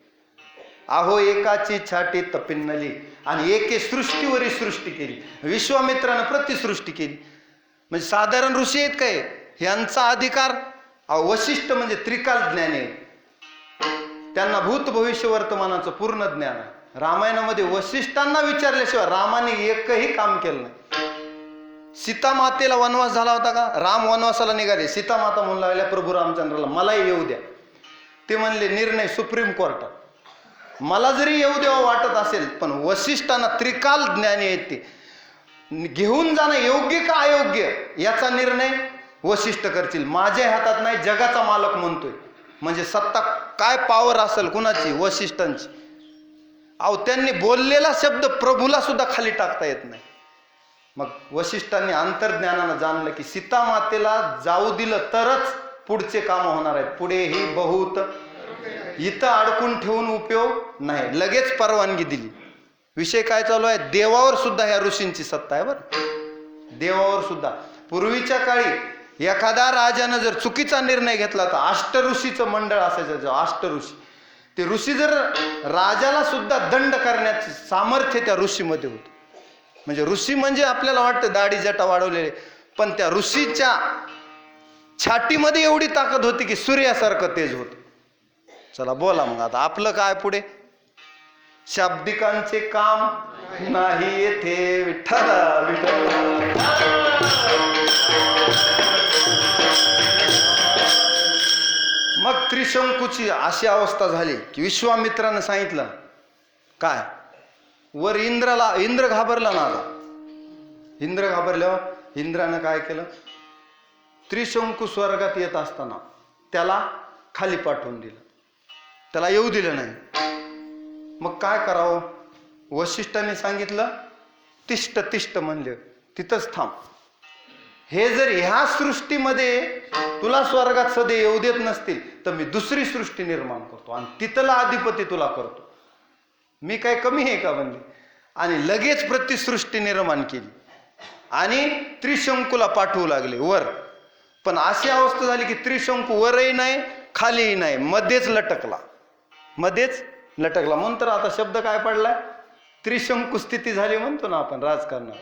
अहो एकाची छाटी तपिन्नली, आणि एके सृष्टीवरी सृष्टी केली. विश्वामित्रानं प्रतिसृष्टी केली. म्हणजे साधारण ऋषी आहेत काय? यांचा अधिकार. वशिष्ठ म्हणजे त्रिकाल ज्ञानी आहेत. त्यांना भूत भविष्य वर्तमानाचं पूर्ण ज्ञान आहे. रामायणामध्ये वशिष्ठांना विचारल्याशिवाय रामाने एकही काम केलं नाही. सीता मातेला वनवास झाला होता का? राम वनवासाला निघाले. सीता माता म्हणू लागल्या प्रभू रामचंद्राला मलाही येऊ द्या. ते म्हणले निर्णय सुप्रीम कोर्टात. मला जरी येऊ द्यावं वाटत असेल, पण वशिष्ठांना त्रिकाल ज्ञानी आहेत. ते घेऊन जाणं योग्य का अयोग्य याचा निर्णय वशिष्ठ करतील. माझ्या हातात नाही, जगाचा मालक म्हणतोय. म्हणजे सत्ता काय पावर असेल कुणाची? वशिष्ठांची. अहो त्यांनी बोललेला शब्द प्रभूला सुद्धा खाली टाकता येत नाही. मग वशिष्ठांनी अंतर्ज्ञानानं जाणलं की सीता मातेला जाऊ दिलं तरच पुढचे काम होणार आहेत. पुढेही बहुत इथं अडकून ठेवून उपयोग नाही. लगेच परवानगी दिली. विषय काय चालू आहे? देवावर सुद्धा ह्या ऋषींची सत्ता आहे बरं. देवावर सुद्धा. पूर्वीच्या काळी एखादा राजानं जर चुकीचा निर्णय घेतला तर अष्टऋषीचं मंडळ असायचं. अष्टऋषी. ते ऋषी जर राजाला सुद्धा दंड करण्याचे सामर्थ्य त्या ऋषीमध्ये होतं. म्हणजे ऋषी म्हणजे आपल्याला वाटतं दाढी जटा वाढवलेले, पण त्या ऋषीच्या छातीमध्ये एवढी ताकद होती की सूर्यासारखं तेज होतं. चला बोला मग आता आपलं काय पुढे? शाब्दिकांचे काम नाही येथे विठ्ठला विठ्ठला. मग त्रिशंकूची अशी अवस्था झाली की विश्वामित्रानं सांगितलं काय? वर इंद्र घाबरला ना. आता इंद्र घाबरल्यावर इंद्रानं काय केलं? त्रिशंकू स्वर्गात येत असताना त्याला खाली पाठवून दिलं. त्याला येऊ दिलं नाही. मग काय करावं? वशिष्ठांनी सांगितलं तिष्ठ तिष्ठ म्हणले तिथंच थांब. हे जर ह्या सृष्टीमध्ये तुला स्वर्गात सदै येऊ देत नसतील तर मी दुसरी सृष्टी निर्माण करतो आणि तिथला अधिपती तुला करतो. मी काय कमी आहे का म्हणले. आणि लगेच प्रतिसृष्टी निर्माण केली आणि त्रिशंकूला पाठवू लागले वर. पण अशी अवस्था झाली की त्रिशंकू वरही नाही खालीही नाही, मध्येच लटकला. मध्येच लटकला म्हणून तर आता शब्द काय पडलाय? त्रिशंकू स्थिती झाली म्हणतो ना आपण राजकारणात.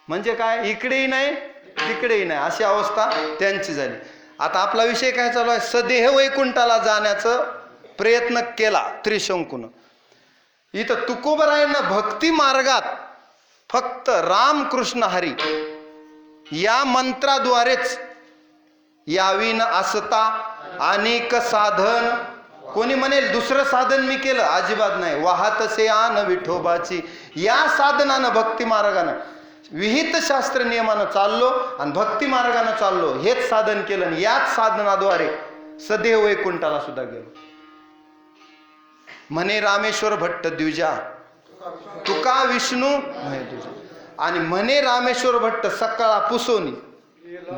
म्हणजे काय? इकडेही नाही तिकडेही नाही अशी अवस्था त्यांची झाली. आता आपला विषय काय चालू आहे? सदेह वैकुंठाला जाण्याचा प्रयत्न केला त्रिशंकून. इथं तुकोबरायांना भक्ती मार्गात फक्त राम कृष्ण हरी या मंत्राद्वारेच यावीन असता अनेक साधन. कोणी म्हणेल दुसरं साधन मी केलं, अजिबात नाही. वाहतसे आन विठोबाची या साधनानं भक्ती मार्गानं विहित शास्त्र नियमानं चाललो आणि भक्ती मार्गानं चाललो, हेच साधन केलं. आणि याच साधनाद्वारे सदैव वैकुंठाला सुद्धा गेलो. म्हणे रामेश्वर भट्ट द्विजा तुका विष्णू तुझा. आणि म्हणे रामेश्वर भट्ट सकाळा पुसोनी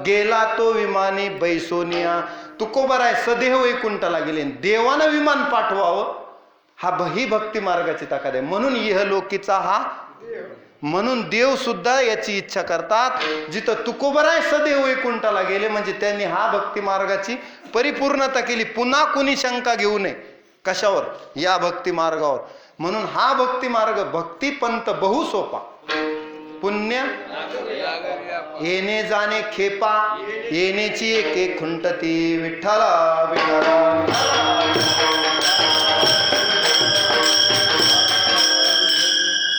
गेला तो विमानी बैसोनिया. तुकोबराय सदैव वैकुंठाला गेले. देवानं विमान पाठवावं ही भक्ती मार्गाची ताकद आहे. म्हणून इहलोकीचा हा म्हणून देव सुद्धा याची इच्छा करतात. जिथं तुकोबराय सदैव वैकुंठाला गेले म्हणजे त्यांनी हा भक्ती मार्गाची परिपूर्णता केली. पुन्हा कुणी शंका घेऊ नये कशावर, या भक्ती मार्गावर. म्हणून हा भक्ती मार्ग भक्ती पंथ बहु सोपा, पुण्य येणे जाणे खेपा, येण्याची एक एक खुंटती विठ्ठला विठ्ठला.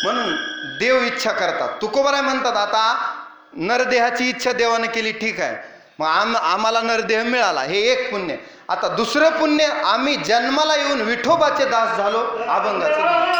म्हणून देव इच्छा करतात. तुकोबराय म्हणतात आता नरदेहाची इच्छा देवाने केली, ठीक आहे, मग आम्हाला नरदेह मिळाला, हे एक पुण्य. आता दुसरं पुण्य, आम्ही जन्माला येऊन विठोबाचे दास झालो, अभंगाचं.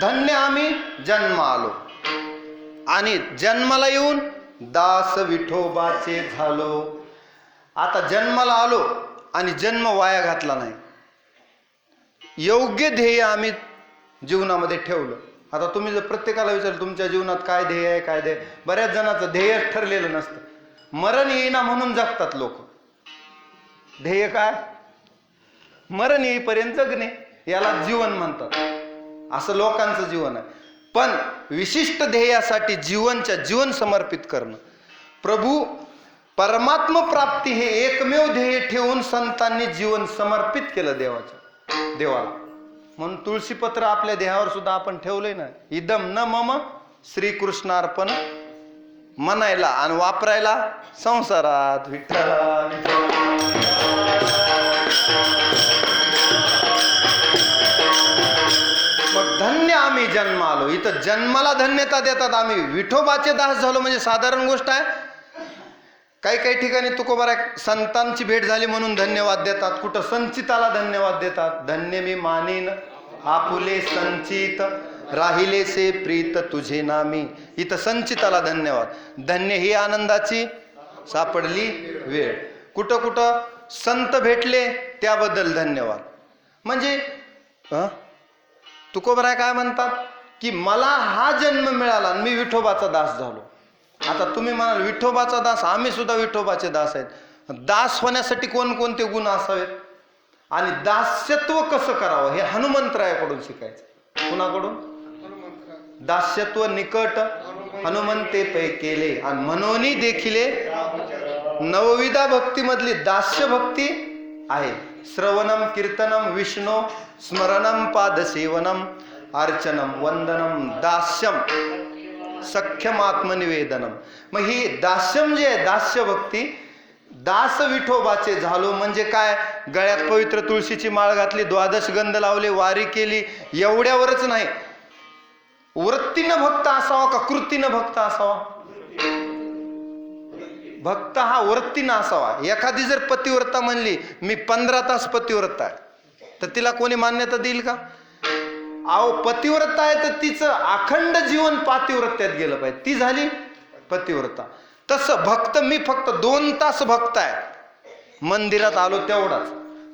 धन्य आम्ही जन्म आलो आणि जन्माला येऊन दास विठोबाचे झालो. आता जन्माला आलो आणि जन्म वाया घातला नाही, योग्य ध्येय आम्ही जीवनामध्ये ठेवलं. आता तुम्ही जर प्रत्येकाला विचारलं तुमच्या जीवनात काय ध्येय आहे, काय ध्येय, बऱ्याच जणांचं ध्येय ठरलेलं नसतं. मरण येईना म्हणून जगतात लोक. ध्येय काय, मरण येईपर्यंत जगणे, याला जीवन म्हणतात. असं लोकांचं जीवन आहे. पण विशिष्ट ध्येयासाठी जीवन समर्पित करणं, प्रभू परमात्म प्राप्ती हे एकमेव ध्येय ठेवून संतांनी जीवन समर्पित केलं देवाला. म्हणून तुळशीपत्र आपल्या देहावर सुद्धा आपण ठेवलंय ना, इदम न मम श्रीकृष्णार्पण, म्हणायला आणि वापरायला संसारात विठ्ठला. मग धन्य आम्ही जन्म आलो. इथं जन्माला धन्यता देतात. आम्ही विठोबाचे दास झालो म्हणजे साधारण गोष्ट आहे. काही काही ठिकाणी तुकोबाराय संतांची भेट झाली म्हणून धन्यवाद देतात, कुठं संचिताला धन्यवाद देतात. धन्य मी मानीन आपुले संचित, राहिले से प्रीत तुझे नामी. इथं संचिताला धन्यवाद. धन्य ही आनंदाची सापडली वेळ. कुठं कुठं संत भेटले त्याबद्दल धन्यवाद. म्हणजे तुकोबराय काय म्हणतात की मला हा जन्म मिळाला आणि मी विठोबाचा दास झालो. आता तुम्ही म्हणाल विठोबाचा दास, आम्ही सुद्धा विठोबाचे दास आहेत. दास होण्यासाठी कोणकोणते गुण असावेत आणि दास्यत्व कसं करावं हे हनुमंतरायाकडून शिकायचं. कुणाकडून? दास्यत्व निकट हनुमंते पै केले आणि मनोनी देखिले. नवविधा भक्तीमधली दास्य भक्ती आहे. श्रवणम कीर्तनम विष्णू स्मरणम पादसेवनम अर्चनम वंदनम दास्यम सख्यम आत्मनिवेदनम. मग ही दास्यम जे आहे, दास्य भक्ती, दास विठोबाचे झालो म्हणजे काय, गळ्यात पवित्र तुळशीची माळ घातली, द्वादश गंध लावले, वारी केली, एवढ्यावरच नाही. वृत्तीनं भक्त असावा का कृतीनं भक्त असावा? भक्त हा वृत्तीनं असावा. एखादी जर पतिव्रता म्हणली मी 15 तास पतिव्रता आहे, तर तिला कोणी मान्यता देईल का? अहो पतिव्रता आहे तर तिचं अखंड जीवन पातिव्रत्यात गेलं पाहिजे, ती झाली पतिव्रता. तसं भक्त, मी फक्त 2 तास भक्त आहे, मंदिरात आलो तेवढाच,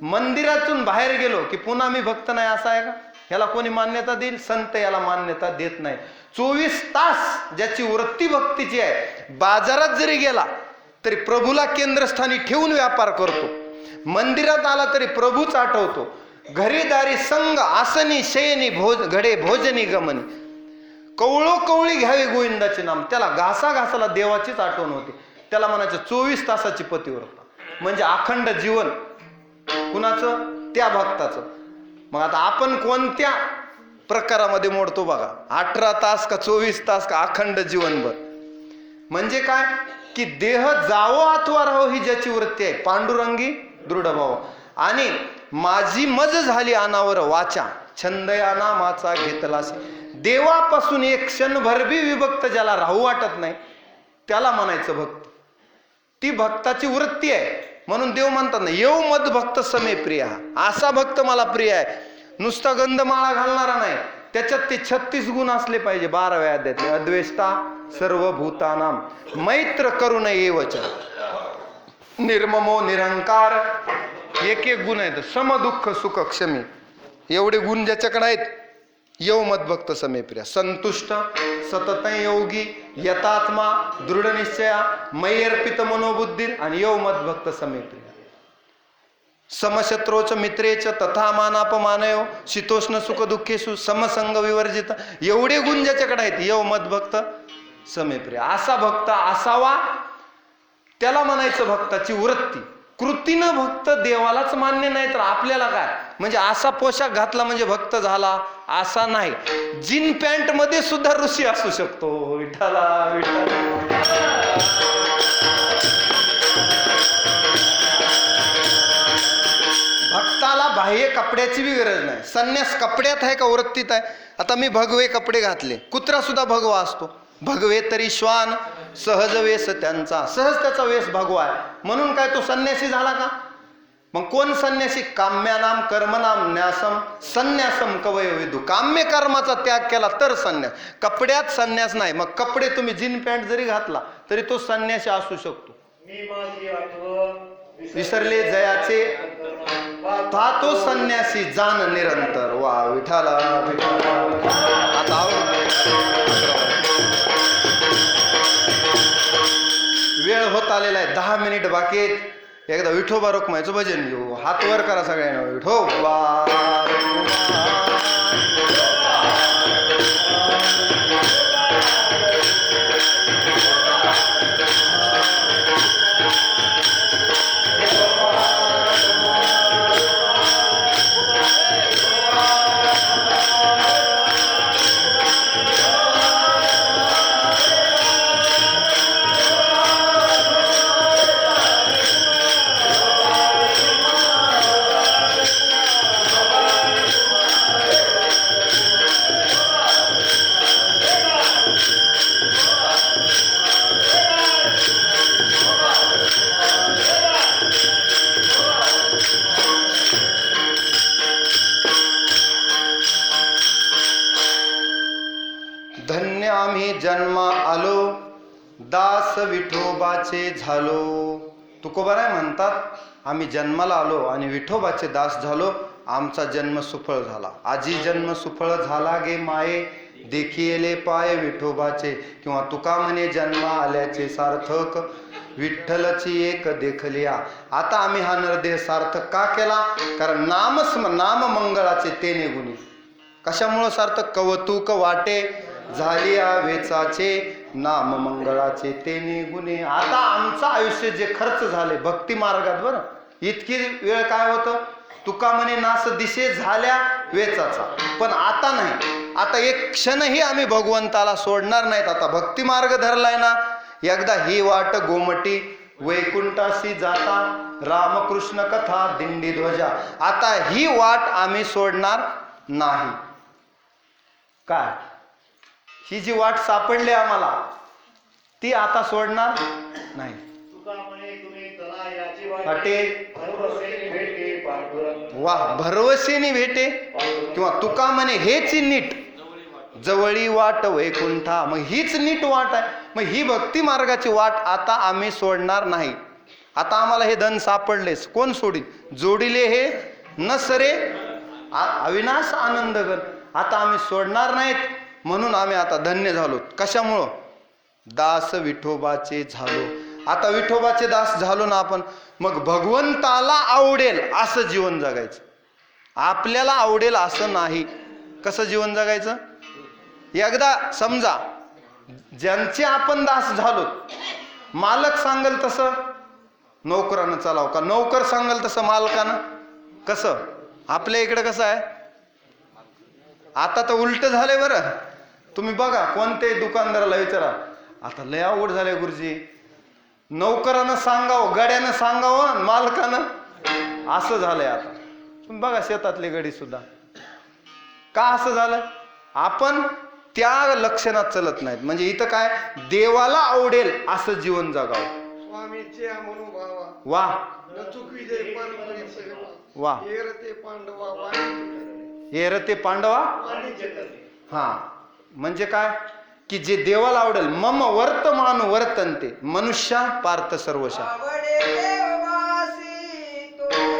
मंदिरातून बाहेर गेलो की पुन्हा मी भक्त नाही, असं आहे का? याला कोणी मान्यता देईल? संत याला मान्यता देत नाही. 24 तास ज्याची वृत्ती भक्तीची आहे, बाजारात जरी गेला तरी प्रभूला केंद्रस्थानी ठेवून व्यापार करतो, मंदिरात आला तरी प्रभूच आठवतो, घरी दारी संग आसनी शयनी घडे भोजनी गमनी, कवळो कवळी घ्यावी गोविंदाचे नाम. त्याला घासा घासाला देवाचीच आठवण होते. त्याला म्हणायचं 24 तासाची पतिव्रता म्हणजे अखंड जीवन. कुणाचं? त्या भक्ताचं. मग आता आपण कोणत्या प्रकारामध्ये मोडतो बघा, 18 तास का 24 तास का अखंड जीवनभर. म्हणजे काय की देह जावो अथवा राहो ही ज्याची वृत्ती आहे, पांडुरंगी दृढ भाव. आणि माझी मज झाली अनावर वाचा, छंदया नामाचा घेतलास. देवापासून एक क्षणभर बी विभक्त ज्याला राहू वाटत नाही त्याला म्हणायचं भक्त. ती भक्ताची वृत्ती आहे. म्हणून देव म्हणतात ना, येऊ मद भक्त समे प्रिय. असा भक्त मला प्रिय आहे. नुसता गंधमाळा घालणारा नाही, त्याच्यात ते 36 गुण असले पाहिजे. 12व्या अध्यायातले अद्वेष्टा सर्वभूतानाम मैत्र करुण एवच निर्ममो निरंकार. एक एक गुण आहेत. समदुःख सुख क्षमी, एवढे गुण ज्याच्याकडे आहेत. येऊ मदभक्त समेप्रिया, संतुष्ट सतत योगी यतात्मा दृढ निश्चया मय्यर्पित मनोबुद्धी. आणि येऊ मदभक्त समेप्रिया समशत्रोच मित्रेच तथा मानापमानयो शीतोष्ण सुख दुःखेषु समसंग विवर्जित. एवढे गुण ज्याच्याकडे आहेत, येऊ मदभक्त समेप्रिया. असा भक्त असावा, त्याला म्हणायचं भक्ताची वृत्ती. कृतीनं भक्त देवालाच मान्य नाही तर आपल्याला काय. म्हणजे असा पोशाख घातला म्हणजे भक्त झाला असा नाही. जीन पॅन्ट मध्ये सुद्धा ऋषी असू शकतो. विठ्ठला विठ्ठला. भक्ताला बाह्य कपड्याची बी गरज नाही. संन्यास कपड्यात आहे का वृत्तीत आहे. आता मी भगवे कपडे घातले, कुत्रा सुद्धा भगवा असतो. भगवे तरी श्वान सहज वेश त्यांचा, सहज त्याचा वेश भगवा आहे. म्हणून काय तो संन्यासी झाला का. मग कोण संन्यासी. काम्यानाम कर्मनाम न्यासम संन्यासम कवय विदू. काम्य कर्माचा त्याग केला तर संन्यास. कपड्यात संन्यास नाही. मग कपडे तुम्ही जीन पॅन्ट जरी घातला तरी तो संन्यासी असू शकतो. विसरले जयाचे था तो संन्यासी जाण निरंतर. वा विठाला विठाला. आता वेळ होत आलेला आहे, 10 मिनिट बाकी आहेत. एकदा विठोबा रुक्माईचं भजन घेऊ. हात वर करा सगळ्यांना. विठोबा धन्य आम्ही जन्मा आलो दास विठोबाचे झालो. तुकोबाराय म्हणतात, आम्ही जन्माला आलो आणि विठोबाचे दास झालो. आमचा जन्म सुफळ झाला. आजी जन्म सुफळ झाला गे माये देखिले पाय विठोबाचे. किंवा तुका म्हणे जन्मा आल्याचे सार्थक विठ्ठलची एक देखलिया. आता आम्ही हा नरदेह सार्थक का केला. कारण नाम मंगळाचे तेने गुणी. कशामुळं सार्थक. कवतुक वाटे झाली वेचाचे नाम मंगळाचे तेने गुणे. आता आमचं आयुष्य जे खर्च झाले भक्ती मार्गात, बरं इतकी वेळ काय होतं. तुका म्हणे नास दिशे झाल्या वेचाचा. पण आता नाही. आता एक क्षणही आम्ही भगवंताला सोडणार नाहीत. आता भक्ती मार्ग धरलाय ना. एकदा ही वाट गोमटी वैकुंठाशी जाता रामकृष्ण कथा दिंडी ध्वजा. आता ही वाट आम्ही सोडणार नाही. काय ही जी वाट सापडली आम्हाला ती आता सोडणार नाही. वा भरवसेने भेटे. किंवा तुका म्हणे हेच नीट जवळी वाट वैकुंठा. मग हीच नीट वाट आहे. मग ही भक्ती मार्गाची वाट आता आम्ही सोडणार नाही. आता आम्हाला हे धन सापडलेच, कोण सोडील. जोडिले हे न सरे अविनाश आनंद गण. आता आम्ही सोडणार नाहीत. म्हणून आम्ही आता धन्य झालो. कशामुळं. दास विठोबाचे झालो. आता विठोबाचे दास झालो ना आपण. मग भगवंताला आवडेल असं जीवन जगायचं. आपल्याला आवडेल असं नाही. कसं जीवन जगायचं. एकदा समजा ज्यांचे आपण दास झालो, मालक सांगेल तसं नोकरानं चालाव का, नोकर सांगेल तसं मालकानं. कसं आपल्या इकडे कसं आहे, आता तर उलट झालंय बरं. तुम्ही बघा कोणत्याही दुकानदाराला विचारा, आता लय अवघड झालंय गुरुजी, नौकरानं सांगावं, गड्यानं सांगावं, मालकानं असं झालंय. आता तुम्ही बघा शेतातले गडी सुद्धा का असं झालं, आपण त्या लक्षणात चलत नाहीत. म्हणजे इथं काय, देवाला आवडेल असं जीवन जगावं. स्वामीचे म्हणू भावा वा न चुकविजय परमरी सेवा वा. येरते पांडवा वाणीचे येरते पांडवा. करणे. हा म्हणजे काय की जे देवाला आवडेल, मम वर्तमान वर्तनते मनुष्या पार्थ सर्वशा.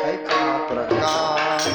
ऐका प्रकार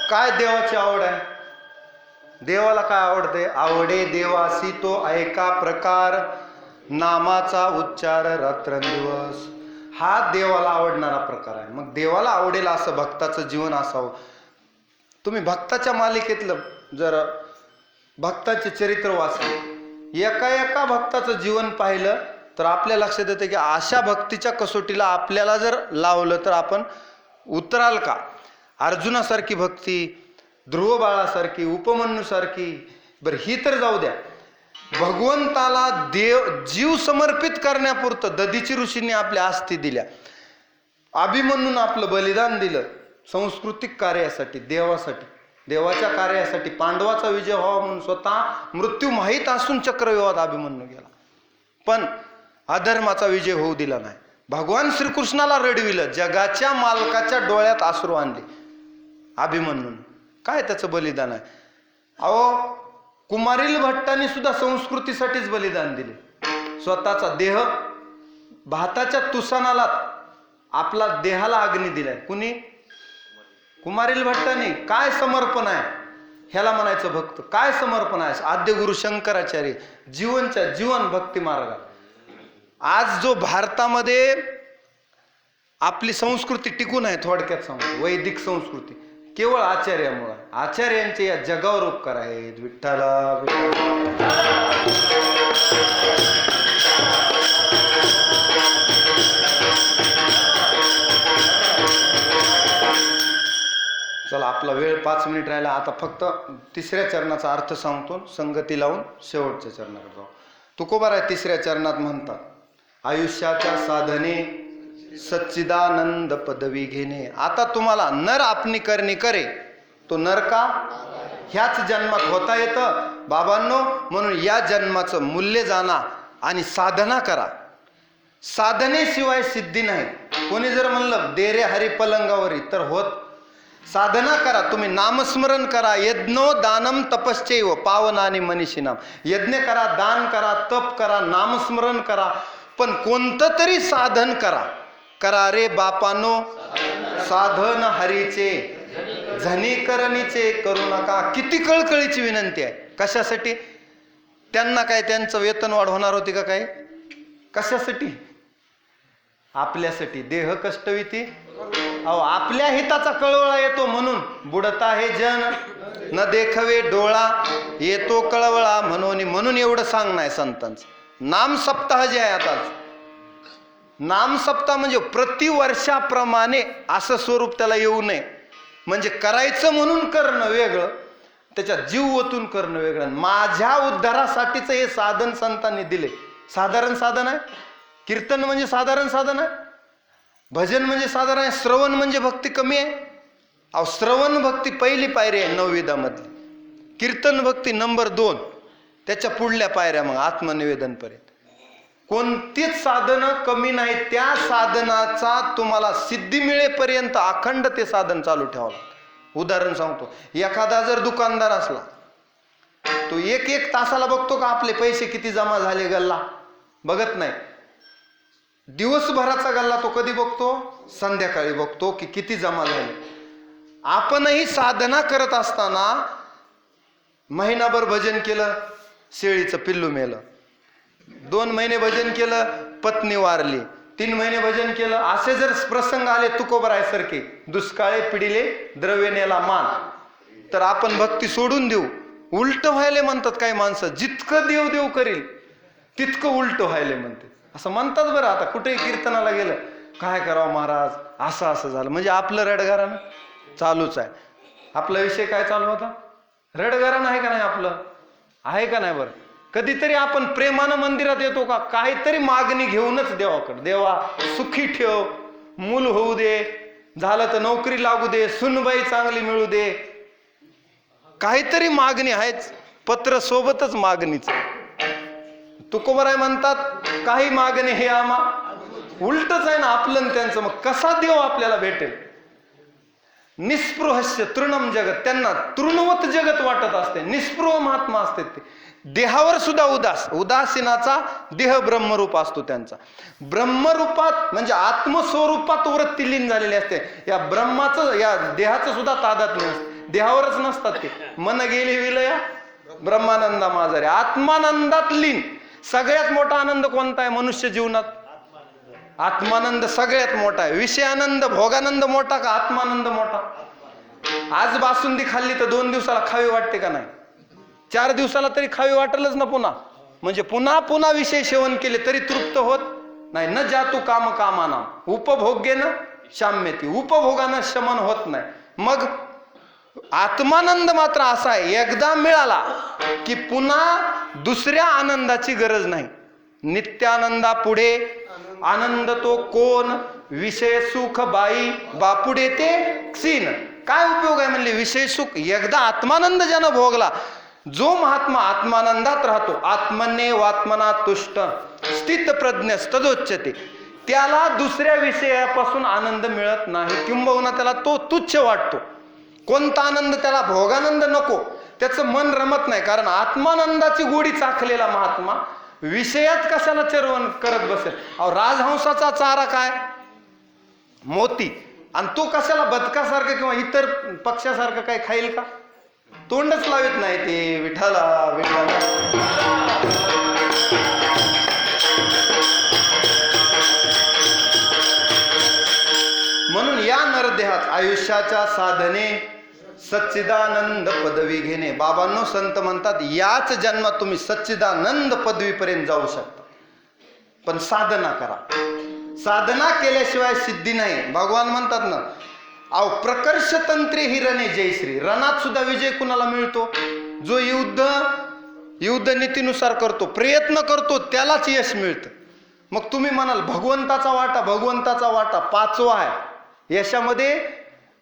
काय देवाची आवड आहे. देवाला काय आवडते, आवडे देवासी तो ऐका प्रकार नामाचा उच्चार रात्रंदिवस. हा देवाला आवडणारा प्रकार आहे. मग देवाला आवडेल असं भक्ताचं जीवन असावं. तुम्ही भक्ताच्या मालिकेतलं जर भक्ताचे चरित्र वाचले, एका एका भक्ताचं जीवन पाहिलं तर आपल्या लक्षात येतं की अशा भक्तीच्या कसोटीला आपल्याला जर लावलं तर आपण उतराल का. अर्जुनासारखी भक्ती, ध्रुव बाळासारखी, उपमन्यूसारखी, बरं ही तर जाऊ द्या, भगवंताला जीव समर्पित करण्यापुरतं दधीची ऋषींनी आपल्या आस्ती दिल्या, अभिमन्यून आपलं बलिदान दिलं सांस्कृतिक कार्यासाठी, देवासाठी, देवाच्या कार्यासाठी. पांडवाचा विजय व्हावा म्हणून स्वतः मृत्यू माहीत असून चक्रव्यूहात अभिमन्यू गेला, पण अधर्माचा विजय होऊ दिला नाही. भगवान श्रीकृष्णाला रडविलं, जगाच्या मालकाच्या डोळ्यात अश्रू आणले अभिमन्यून. काय त्याचं बलिदान आहे. अहो कुमारील भट्टांनी सुद्धा संस्कृतीसाठीच बलिदान दिले. स्वतःचा देह भाताच्या तुसानाला आपला देहाला अग्नी दिलाय. कुणी? कुमारील भट्टांनी. काय समर्पण आहे ह्याला म्हणायचं भक्त. काय समर्पण आहे. आद्य गुरु शंकराचार्य जीवनच्या जीवन भक्ती मार्गात. आज जो भारतामध्ये आपली संस्कृती टिकून आहे, थोडक्यात सांगतो, वैदिक संस्कृती केवळ आचार्यामुळे. आचार्यांचे या जगावर उपकार आहेत. विठ्ठला चला, आपला वेळ 5 मिनिट राहिला. आता फक्त तिसऱ्या चरणाचा अर्थ सांगतो, संगती लावून शेवटच्या चरणाकडे जाऊ. तुकोबार आहे तिसऱ्या चरणात म्हणतात, आयुष्याच्या साधने सच्चिदानंद पदवी घेणे. आता तुम्हाला नर आपणी करणी करे तो नर का ह्याच जन्मात होता येतं बाबांनो. म्हणून या जन्माचं मूल्य जाणा आणि साधना करा. साधनेशिवाय सिद्धी नाही. कोणी जर म्हणलं दे रे हरी पलंगावरी तर होत. साधना करा, तुम्ही नामस्मरण करा. यज्ञो दानम तपश्चैव पावनानि मनीषिणाम. यज्ञ करा, दान करा, तप करा, नामस्मरण करा, पण कोणतं तरी साधन करा. करा रे बापानो साधन हरीचे झनीकरणीचे करू नका. किती कळकळीची विनंती आहे. कशासाठी? त्यांना काय त्यांचं वेतन वाढ होणार होती का काय? कशासाठी? आपल्यासाठी. देह कष्टविती अहो आपल्या हिताचा कळवळा येतो म्हणून बुडता हे जन न देखवे डोळा येतो कळवळा म्हणून एवढं सांगणं आहे संतांचं। नाम सप्ताह जे आहे आता, नाम सप्ताह म्हणजे प्रतिवर्षाप्रमाणे असं स्वरूप त्याला येऊ नये, म्हणजे करायचं म्हणून करणं वेगळं, त्याच्यात जीव ओतून करणं वेगळं। माझ्या उद्धारासाठीच हे साधन संतांनी दिले। साधारण साधन आहे, कीर्तन म्हणजे साधारण साधन आहे, भजन म्हणजे साधारण आहे, श्रवण म्हणजे भक्ती कमी आहे। अहो श्रवण भक्ती पहिली पायरी आहे नवविधामधली, कीर्तन भक्ती नंबर 2, त्याच्या पुढल्या पायऱ्या मग आत्मनिवेदनपर्यंत। कोणतीच साधनं कमी नाही, त्या साधनाचा तुम्हाला सिद्धी मिळेपर्यंत अखंड ते साधन चालू ठेवावं लागतं। उदाहरण सांगतो, एखादा जर दुकानदार असला, तो एक तासाला बघतो का आपले पैसे किती जमा झाले गल्ला? बघत नाही। दिवसभराचा गल्ला तो कधी बघतो? संध्याकाळी बघतो की किती जमा झाले। आपणही साधना करत असताना महिनाभर भजन केलं, शेळीचं पिल्लू मेलं, 2 महिने भजन केलं, पत्नी वारली, 3 महिने भजन केलं, असे जर प्रसंग आले तुकोबरायसारखे, दुष्काळे पिढीले द्रव्य नेला मान, तर आपण भक्ती सोडून देऊ? उलट व्हायले म्हणतात काही माणसं, जितकं देव देव करील तितकं उलट व्हायले म्हणते, असं म्हणतात बरं। आता कुठेही कीर्तनाला गेलं, काय करावं महाराज, असं झालं, म्हणजे आपलं रडगारानं चालूच आहे। आपला विषय काय चालू होता? रडगारानं आहे का नाही? आपलं आहे का नाही? बरं, कधीतरी आपण प्रेमानं मंदिरात येतो का? काहीतरी मागणी घेऊनच देवाकडे, देवा सुखी ठेव, मूल होऊ दे, झालं तर नोकरी लागू दे, सुनबाई चांगली मिळू दे, काहीतरी मागणी आहेच, पत्र सोबतच मागणीच। तुकोबराय म्हणतात काही मागणी हे आम्हा, उलटच आहे ना आपलं आणि त्यांचं। मग कसा देव आपल्याला भेटेल? निस्पृहस्य तृणम जगत, त्यांना तृणवत जगत वाटत असते, निस्पृह महात्मा असते ते, देहावर सुद्धा उदासीनाचा देह ब्रह्मरूप असतो त्यांचा। ब्रह्मरूपात म्हणजे आत्मस्वरूपात वृत्ती लीन झालेली असते, या ब्रह्माचं या देहाचं सुद्धा तादात्म्य नसते, देहावरच नसतात ते। मन गेली विलया ब्रह्मानंदा माझा रे, आत्मानंदात लीन। सगळ्यात मोठा आनंद कोणता आहे मनुष्य जीवनात? आत्मानंद सगळ्यात मोठा आहे। विषयानंद भोगानंद मोठा का आत्मानंद मोठा? आज बासुंदी खाल्ली तर 2 दिवसाला खावी वाटते का नाही? 4 दिवसाला तरी खावी वाटेलच ना पुन्हा, म्हणजे पुन्हा पुन्हा विषय सेवन केले तरी तृप्त होत नाही। न जातू काम कामाना उपभोग्येन शाम्यती, उपभोगानं शमन होत नाही। मग आत्मानंद मात्र असा आहे, एकदा मिळाला की पुन्हा दुसऱ्या आनंदाची गरज नाही। नित्यानंदा पुढे आनंद तो कोण, विषय सुख बाई बापुडे ते क्षीण। काय उपयोग आहे म्हणले विषय सुख? एकदा आत्मानंद ज्यानं भोगला, जो महात्मा आत्मानंदात राहतो, आत्मने वात्मना तुष्ट स्थित प्रज्ञ तदोच्यते, त्याला दुसऱ्या विषयापासून आनंद मिळत नाही, किंबहुना त्याला तो तुच्छ वाटतो। कोणता आनंद? त्याला भोगानंद नको, त्याचं मन रमत नाही, कारण आत्मानंदाची गोडी चाखलेला महात्मा विषयात कशाला चरवण करत बसेल? अहो राजहंसाचा चारा काय? मोती, आणि तो कशाला बदकासारखं किंवा इतर पक्षासारखं काय खाईल का? तोंडच लावित नाही ते विठाला विठाला। म्हणून या नरदेहात आयुष्याच्या साधने सच्चिदानंद पदवी घेणे। बाबांनो संत म्हणतात याच जन्मात तुम्ही सच्चिदानंद पदवीपर्यंत जाऊ शकता, पण साधना करा। साधना केल्याशिवाय सिद्धी नाही। भगवान म्हणतात ना, अहो प्रकर्ष तंत्रे ही रणे जयश्री, रणात सुद्धा विजय कुणाला मिळतो? जो युद्ध नीतीनुसार करतो, प्रयत्न करतो, त्यालाच यश मिळतं। मग तुम्ही म्हणाल भगवंताचा वाटा 5वा आहे, यशामध्ये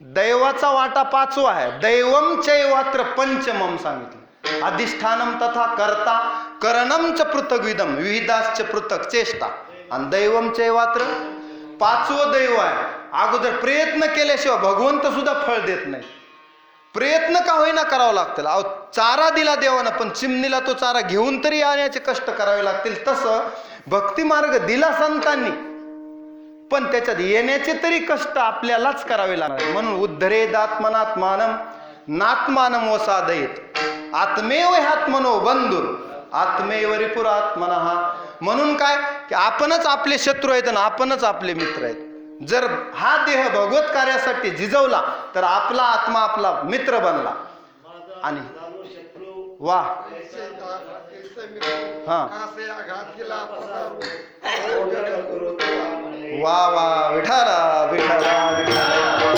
दैवाचा वाटा 5वा आहे। दैवम चैवात्र पंचमम सांगितलं, अधिष्ठानम तथा कर्ता करणम च पृथग्विदम विविधाश्च पृथक चेष्टा, आणि दैवम चैवात्र 5वं दैव आहे। अगोदर प्रयत्न केल्याशिवाय भगवंत सुद्धा फळ देत नाही, प्रयत्न का होईना करावं लागतील। अहो चारा दिला देवानं, पण चिमणीला तो चारा घेऊन तरी येण्याचे कष्ट करावे लागतील। तसं भक्ती मार्ग दिला संतांनी, पण त्याच्यात येण्याचे तरी कष्ट आपल्यालाच करावे लागणार। म्हणून उद्धरेदात्मनात्मानम नात्मानम वसादयेत आत्मेव ह्यात्मनो बंधुर आत्मेव रिपुरात्मनः। म्हणून काय की आपणच आपले शत्रू आहेत आणि आपणच आपले मित्र आहेत। जर हा देह भगवत कार्यासाठी झिजवला तर आपला आत्मा आपला मित्र बनला. आणि वा हा वा वा विठाला विठाला विठाला.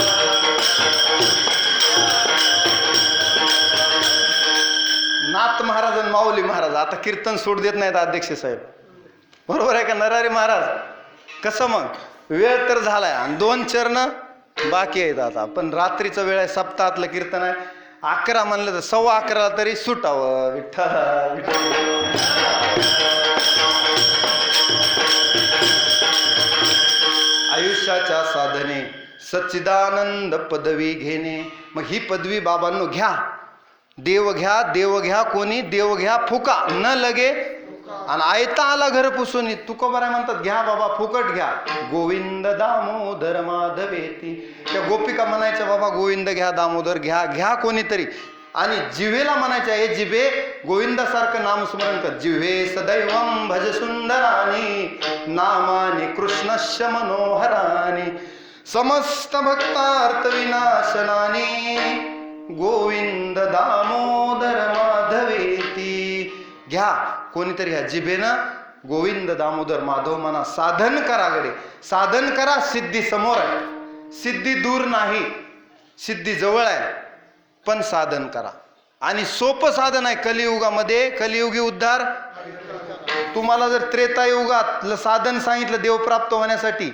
नाथ महाराज आणि माऊली महाराज आता कीर्तन सोड देत नाहीत अध्यक्ष साहेब, बरोबर आहे का? नरहरी महाराज कसं मग वेळ तर झालाय आणि 2 चरण बाकी आहेत आता, पण रात्रीचा वेळ आहे, सप्ताहातलं कीर्तन आहे. 11 म्हणलं तर 11:15 तरी सुटावं. विठ्ठल विठ्ठल. आयुष्याच्या साधने सच्चिदानंद पदवी घेणे. मग ही पदवी बाबांनो घ्या. देव घ्या, देव घ्या, कोणी देव घ्या फुका न लगे आणि आयता आला घर पुसून. तुकोबाराय म्हणतात घ्या बाबा फुकट घ्या. गोविंद दामोदर माधवेती. त्या गोपिका म्हणायच्या बाबा गोविंद घ्या, दामोदर घ्या, घ्या कोणीतरी. आणि जिव्हेला म्हणायच्या हे जिव्हे गोविंदासारखं नामस्मरण कर. जिव्हे सदैवं भज सुंदरानी नामानी कृष्णस्य मनोहरानी समस्त भक्तार्थ विनाशनानी गोविंद दामोदर माधवेती. घ्या कोणीतरी ह्या जिभेनं गोविंद दामोदर माधव म्हणा. साधन करा गडे, साधन करा. सिद्धी समोर आहे, सिद्धी दूर नाही, सिद्धी जवळ आहे, पण साधन करा. आणि सोपं साधन आहे कलियुगामध्ये. कलियुगी उद्धार. तुम्हाला जर त्रेतायुगातलं साधन सांगितलं देवप्राप्त होण्यासाठी,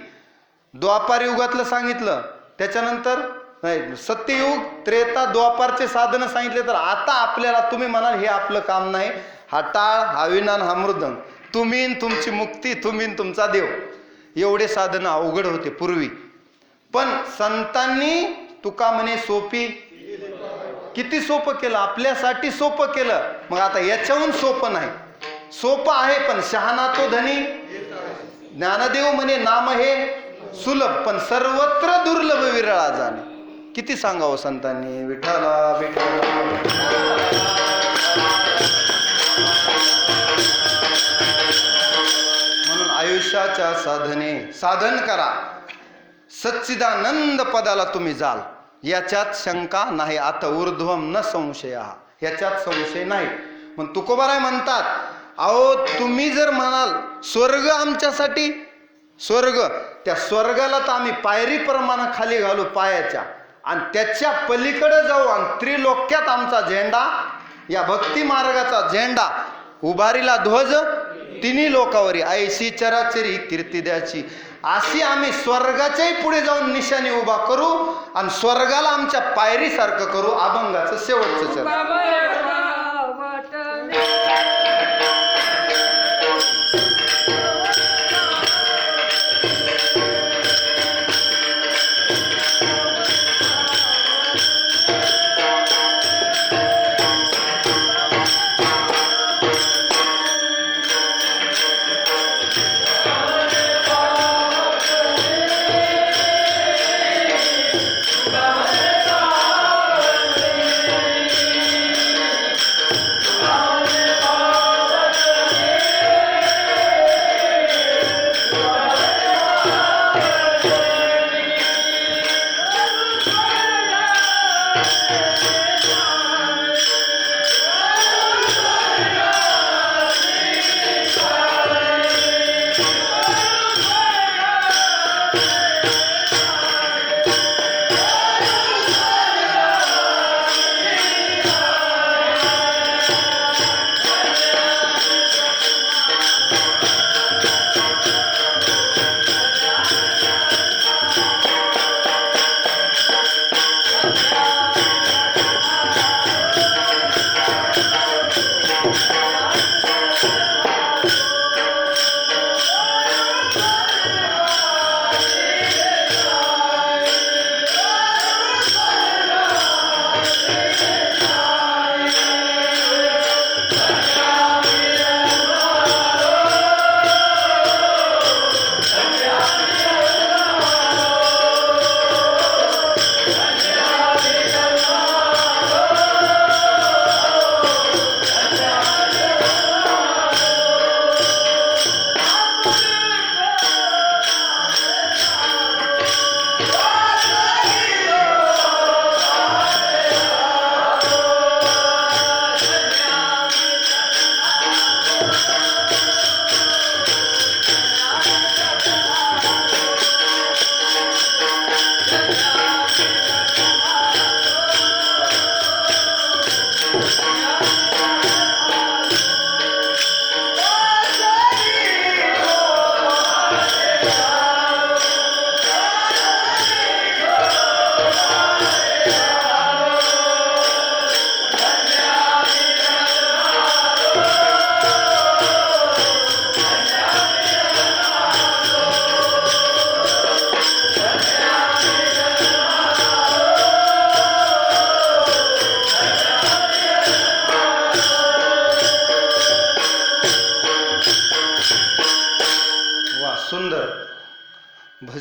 द्वापार युगातलं सांगितलं, त्याच्यानंतर नाही सत्ययुग त्रेता द्वापारचे साधन सांगितले, तर आता आपल्याला तुम्ही म्हणाल हे आपलं काम नाही. हा टाळ, हा विनान, हा मृदंग, तुम्ही तुमची मुक्ती, तुम्ही तुमचा देव. एवढे साधनं अवघड होते पूर्वी, पण संतांनी तुका म्हणे सोपी. किती सोपं केलं, आपल्यासाठी सोपं केलं. मग आता याच्याहून सोपं नाही. सोपं आहे पण शहाणा तो धनी. ज्ञानदेव म्हणे नाम हे सुलभ पण सर्वत्र दुर्लभ विरळा जाणे. किती सांगावं संतांनी. विठाला विठाला. म्हणून आयुष्याच्या साधने साधन करा. सच्चिदानंद पदाला तुम्ही जाल, याच्यात शंका नाही. आता ऊर्ध्वम न संशय, याच्यात संशय नाही. मग तुकोबाराय म्हणतात अहो तुम्ही जर म्हणाल स्वर्ग आमच्यासाठी, स्वर्ग, त्या स्वर्गाला तर आम्ही पायरीप्रमाणे खाली घालू पायाच्या, आणि त्याच्या पलीकडे जाऊ आणि त्रिलोक्यात आमचा झेंडा, या भक्ती मार्गाचा झेंडा उभारीला ध्वज तिन्ही लोकावरी ऐशी चराचरी कीर्ती द्याची. अशी आम्ही स्वर्गाच्याही पुढे जाऊन निशाणी उभा करू आणि स्वर्गाला आमच्या पायरीसारखं करू. अभंगाचं शेवटचं चरण.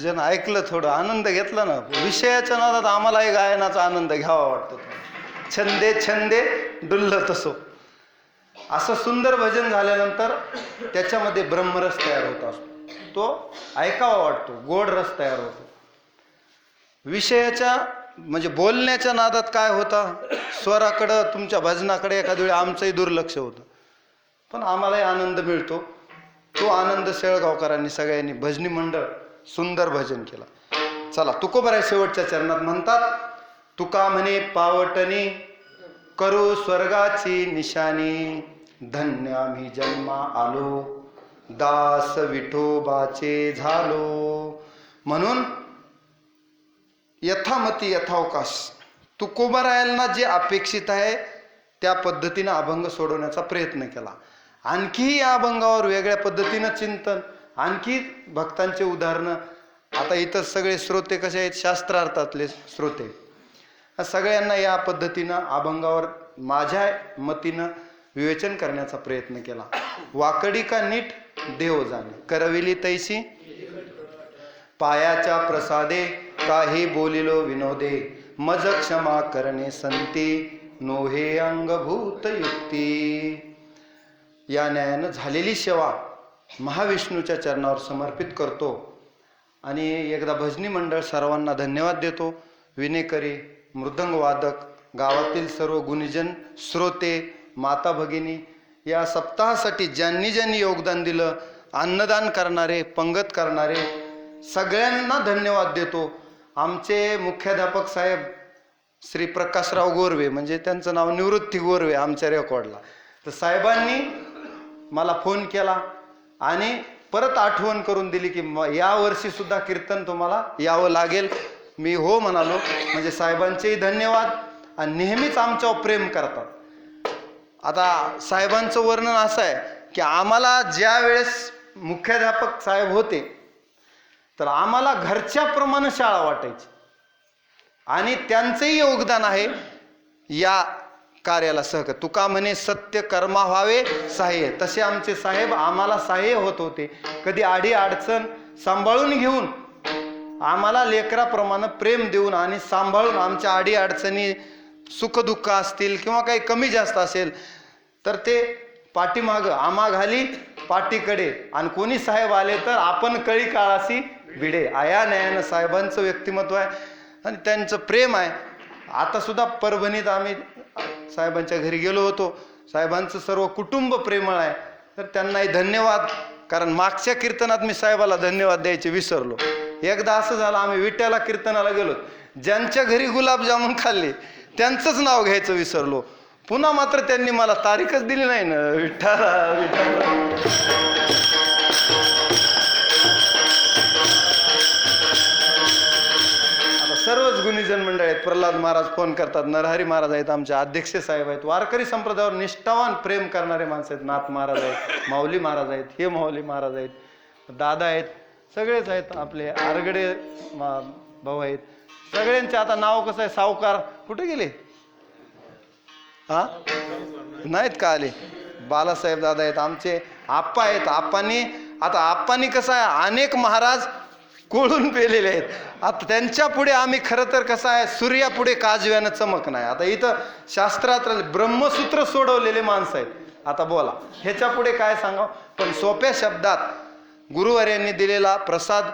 भजन ऐकलं, थोडं आनंद घेतला ना, विषयाच्या नादात आम्हालाही गायनाचा आनंद घ्यावा वाटतो. छंदे छंदे डुल्ल तसो, असं सुंदर भजन झाल्यानंतर त्याच्यामध्ये ब्रह्मरस तयार होत असतो, तो ऐकावा वाटतो, गोड रस तयार होतो. विषयाच्या म्हणजे बोलण्याच्या नादात काय होता, स्वराकडं तुमच्या भजनाकडे एखाद्या वेळी आमचंही दुर्लक्ष होतं, पण आम्हालाही आनंद मिळतो. तो आनंद शेळगावकरांनी सगळ्यांनी भजनी मंडळ सुंदर भजन केला. चला तुकोबराय शेवटच्या चरणात म्हणतात, तुका म्हणे पावटणी करू स्वर्गाची निशाणी, धन्य आम्ही जन्मा आलो दास विठोबाचे झालो. म्हणून यथामती यथावकाश तुकोबरायांना जे अपेक्षित आहे त्या पद्धतीनं अभंग सोडवण्याचा प्रयत्न केला. आणखी या अभंगावर वेगळ्या पद्धतीनं चिंतन, आणखी भक्तांचे उदाहरणं. आता इथं सगळे श्रोते कसे आहेत, शास्त्रार्थातले श्रोते, सगळ्यांना या पद्धतीनं अभंगावर माझ्या मतीनं विवेचन करण्याचा प्रयत्न केला. वाकडी का नीट देव जाणे, करविली तैसी पायाच्या प्रसादे, काही बोलिलो विनोदे, मज क्षमा करणे संती, नोहे अंगभूत युक्ती. या न्यायानं झालेली सेवा महाविष्णूच्या चरणावर समर्पित करतो आणि एकदा भजनी मंडळ सर्वांना धन्यवाद देतो. विनेकरी, मृदंग वादक, गावातील सर्व गुणीजन, श्रोते, माता भगिनी, या सप्ताहासाठी ज्यांनी ज्यांनी योगदान दिलं, अन्नदान करणारे, पंगत करणारे, सगळ्यांना धन्यवाद देतो. आमचे मुख्याध्यापक साहेब श्री प्रकाशराव गोरवे, म्हणजे त्यांचं नाव निवृत्ती गोरवे आमच्या रेकॉर्डला, तर साहेबांनी मला फोन केला आणि परत आठवण करून दिली की या वर्षी सुद्धा कीर्तन तुम्हाला यावं लागेल. मी हो म्हणालो. म्हणजे साहेबांचेही धन्यवाद, आणि नेहमीच आमच्यावर प्रेम करतात. आता साहेबांचं वर्णन असं आहे की आम्हाला ज्या वेळेस मुख्याध्यापक साहेब होते तर आम्हाला घरच्याप्रमाणे शाळा वाटायची, आणि त्यांचंही योगदान आहे या कार्याला सहकार. तुका म्हणे सत्य कर्मा व्हावे सहाय्य, तसे आमचे साहेब आम्हाला सहाय्य होत होते. कधी आडी अडचण सांभाळून घेऊन, आम्हाला लेकराप्रमाणे प्रेम देऊन आणि सांभाळून, आमच्या आडी अडचणी सुखदुःख असतील किंवा काही कमी जास्त असेल तर ते पाठीमागं आम्हा घाली पाठीकडे, आणि कोणी साहेब आले तर आपण कळी काळाशी भिडे. आया न्यायानं साहेबांचं व्यक्तिमत्व आहे आणि त्यांचं प्रेम आहे. आता सुद्धा परभणीत आम्ही साहेबांच्या घरी गेलो होतो. साहेबांचं सर्व कुटुंब प्रेमळ आहे, तर त्यांनाही धन्यवाद. कारण मागच्या कीर्तनात मी साहेबाला धन्यवाद द्यायचे विसरलो. एकदा असं झालं, आम्ही विट्याला कीर्तनाला गेलो, ज्यांच्या घरी गुलाबजामुन खाल्ले त्यांचंच नाव घ्यायचं विसरलो. पुन्हा मात्र त्यांनी मला तारीखच दिली नाही ना. विठ्ठला सर्वच गुणीजन मंडळ आहेत. प्रल्हाद महाराज फोन करतात, नरहरी महाराज आहेत, आमचे अध्यक्ष साहेब आहेत, वारकरी संप्रदायावर निष्ठावान प्रेम करणारे माणसं आहेत, नाथ महाराज आहेत, माऊली महाराज आहेत, हे माऊली महाराज आहेत, दादा आहेत, सगळेच आहेत. आपले आरगडे भाऊ आहेत. सगळ्यांचे आता नाव कसं आहे, सावकार कुठे गेले, हा नाहीत का आले, बालासाहेब दादा आहेत, आमचे आप्पा आहेत. आप्पांनी कसं आहे, अनेक महाराज कोळून पेलेले आहेत. आता त्यांच्या पुढे आम्ही खरं तर कसं आहे, सूर्यापुढे काजव्यानं चमक नाही. आता इथं शास्त्रात ब्रह्मसूत्र सोडवलेले माणसं आहेत. आता बोला ह्याच्या पुढे काय सांगावं. पण सोप्या शब्दात गुरुवर्यांनी दिलेला प्रसाद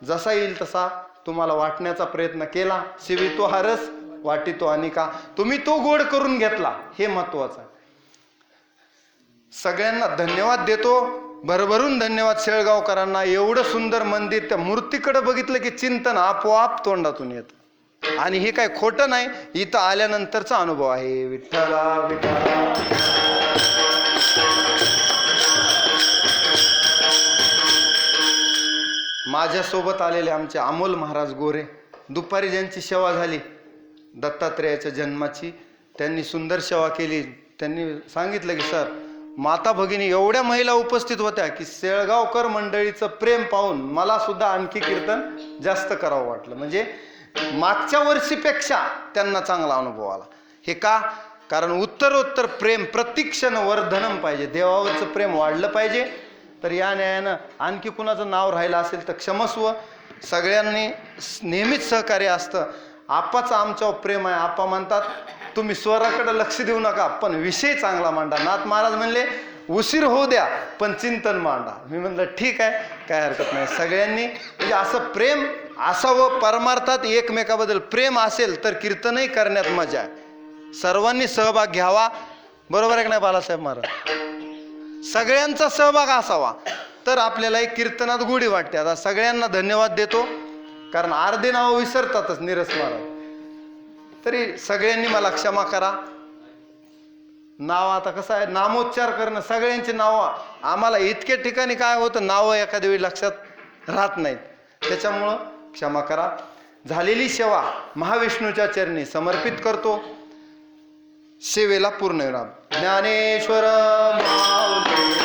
जसा येईल तसा तुम्हाला वाटण्याचा प्रयत्न केला. शिवितो हा रस, वाटितो अनिका. तुम्ही तो गोड करून घेतला, हे महत्वाचं आहे. सगळ्यांना धन्यवाद देतो, भरभरून धन्यवाद शेळगावकरांना. एवढं सुंदर मंदिर, त्या मूर्तीकडे बघितलं की चिंतन आपोआप तोंडातून येतं. आणि हे काय खोटं नाही, इथं आल्यानंतरचा अनुभव आहे. विठ्ठला विठ्ठला. माझ्यासोबत आलेले आमचे अमोल महाराज गोरे, दुपारी ज्यांची सेवा झाली दत्तात्रेयाच्या जन्माची, त्यांनी सुंदर सेवा केली. त्यांनी सांगितलं की सर, माता भगिनी एवढ्या महिला उपस्थित होत्या की शेळगावकर मंडळीचं प्रेम पाहून मला सुद्धा आणखी कीर्तन जास्त करावं वाटलं. म्हणजे मागच्या वर्षीपेक्षा त्यांना चांगला अनुभव आला. हे का? कारण उत्तरोत्तर प्रेम प्रतिक्षण वर्धनम पाहिजे, देवावरचं प्रेम वाढलं पाहिजे. तर या न्यायानं आणखी कुणाचं नाव राहिलं असेल तर क्षमस्व. सगळ्यांनी नेहमीच सहकार्य असतं. आपाचं आमच्यावर प्रेम आहे. आपा म्हणतात तुम्ही स्वराकडे लक्ष देऊ नका, पण विषय चांगला मांडा. नाथ महाराज म्हणले उशीर होऊ द्या पण चिंतन मांडा. मी म्हणलं ठीक आहे, काय हरकत नाही. सगळ्यांनी म्हणजे असं प्रेम असावं. परमार्थात एकमेकाबद्दल प्रेम असेल तर कीर्तनही करण्यात मजा आहे. सर्वांनी सहभाग घ्यावा. बरोबर आहे की नाही बालासाहेब महाराज? सगळ्यांचा सहभाग असावा तर आपल्याला एक कीर्तनात गोडी वाटते. आता सगळ्यांना धन्यवाद देतो, कारण अर्धे नावं विसरतातच नीरस महाराज. तरी सगळ्यांनी मला क्षमा करा. नाव आता कसं आहे, नामोच्चार करणं, सगळ्यांची नावं आम्हाला इतक्या ठिकाणी काय होतं, नावं एखाद्या वेळी लक्षात राहत नाहीत. त्याच्यामुळं क्षमा करा. झालेली सेवा महाविष्णूच्या चरणी समर्पित करतो. सेवेला पूर्णविराम. ज्ञानेश्वर माऊली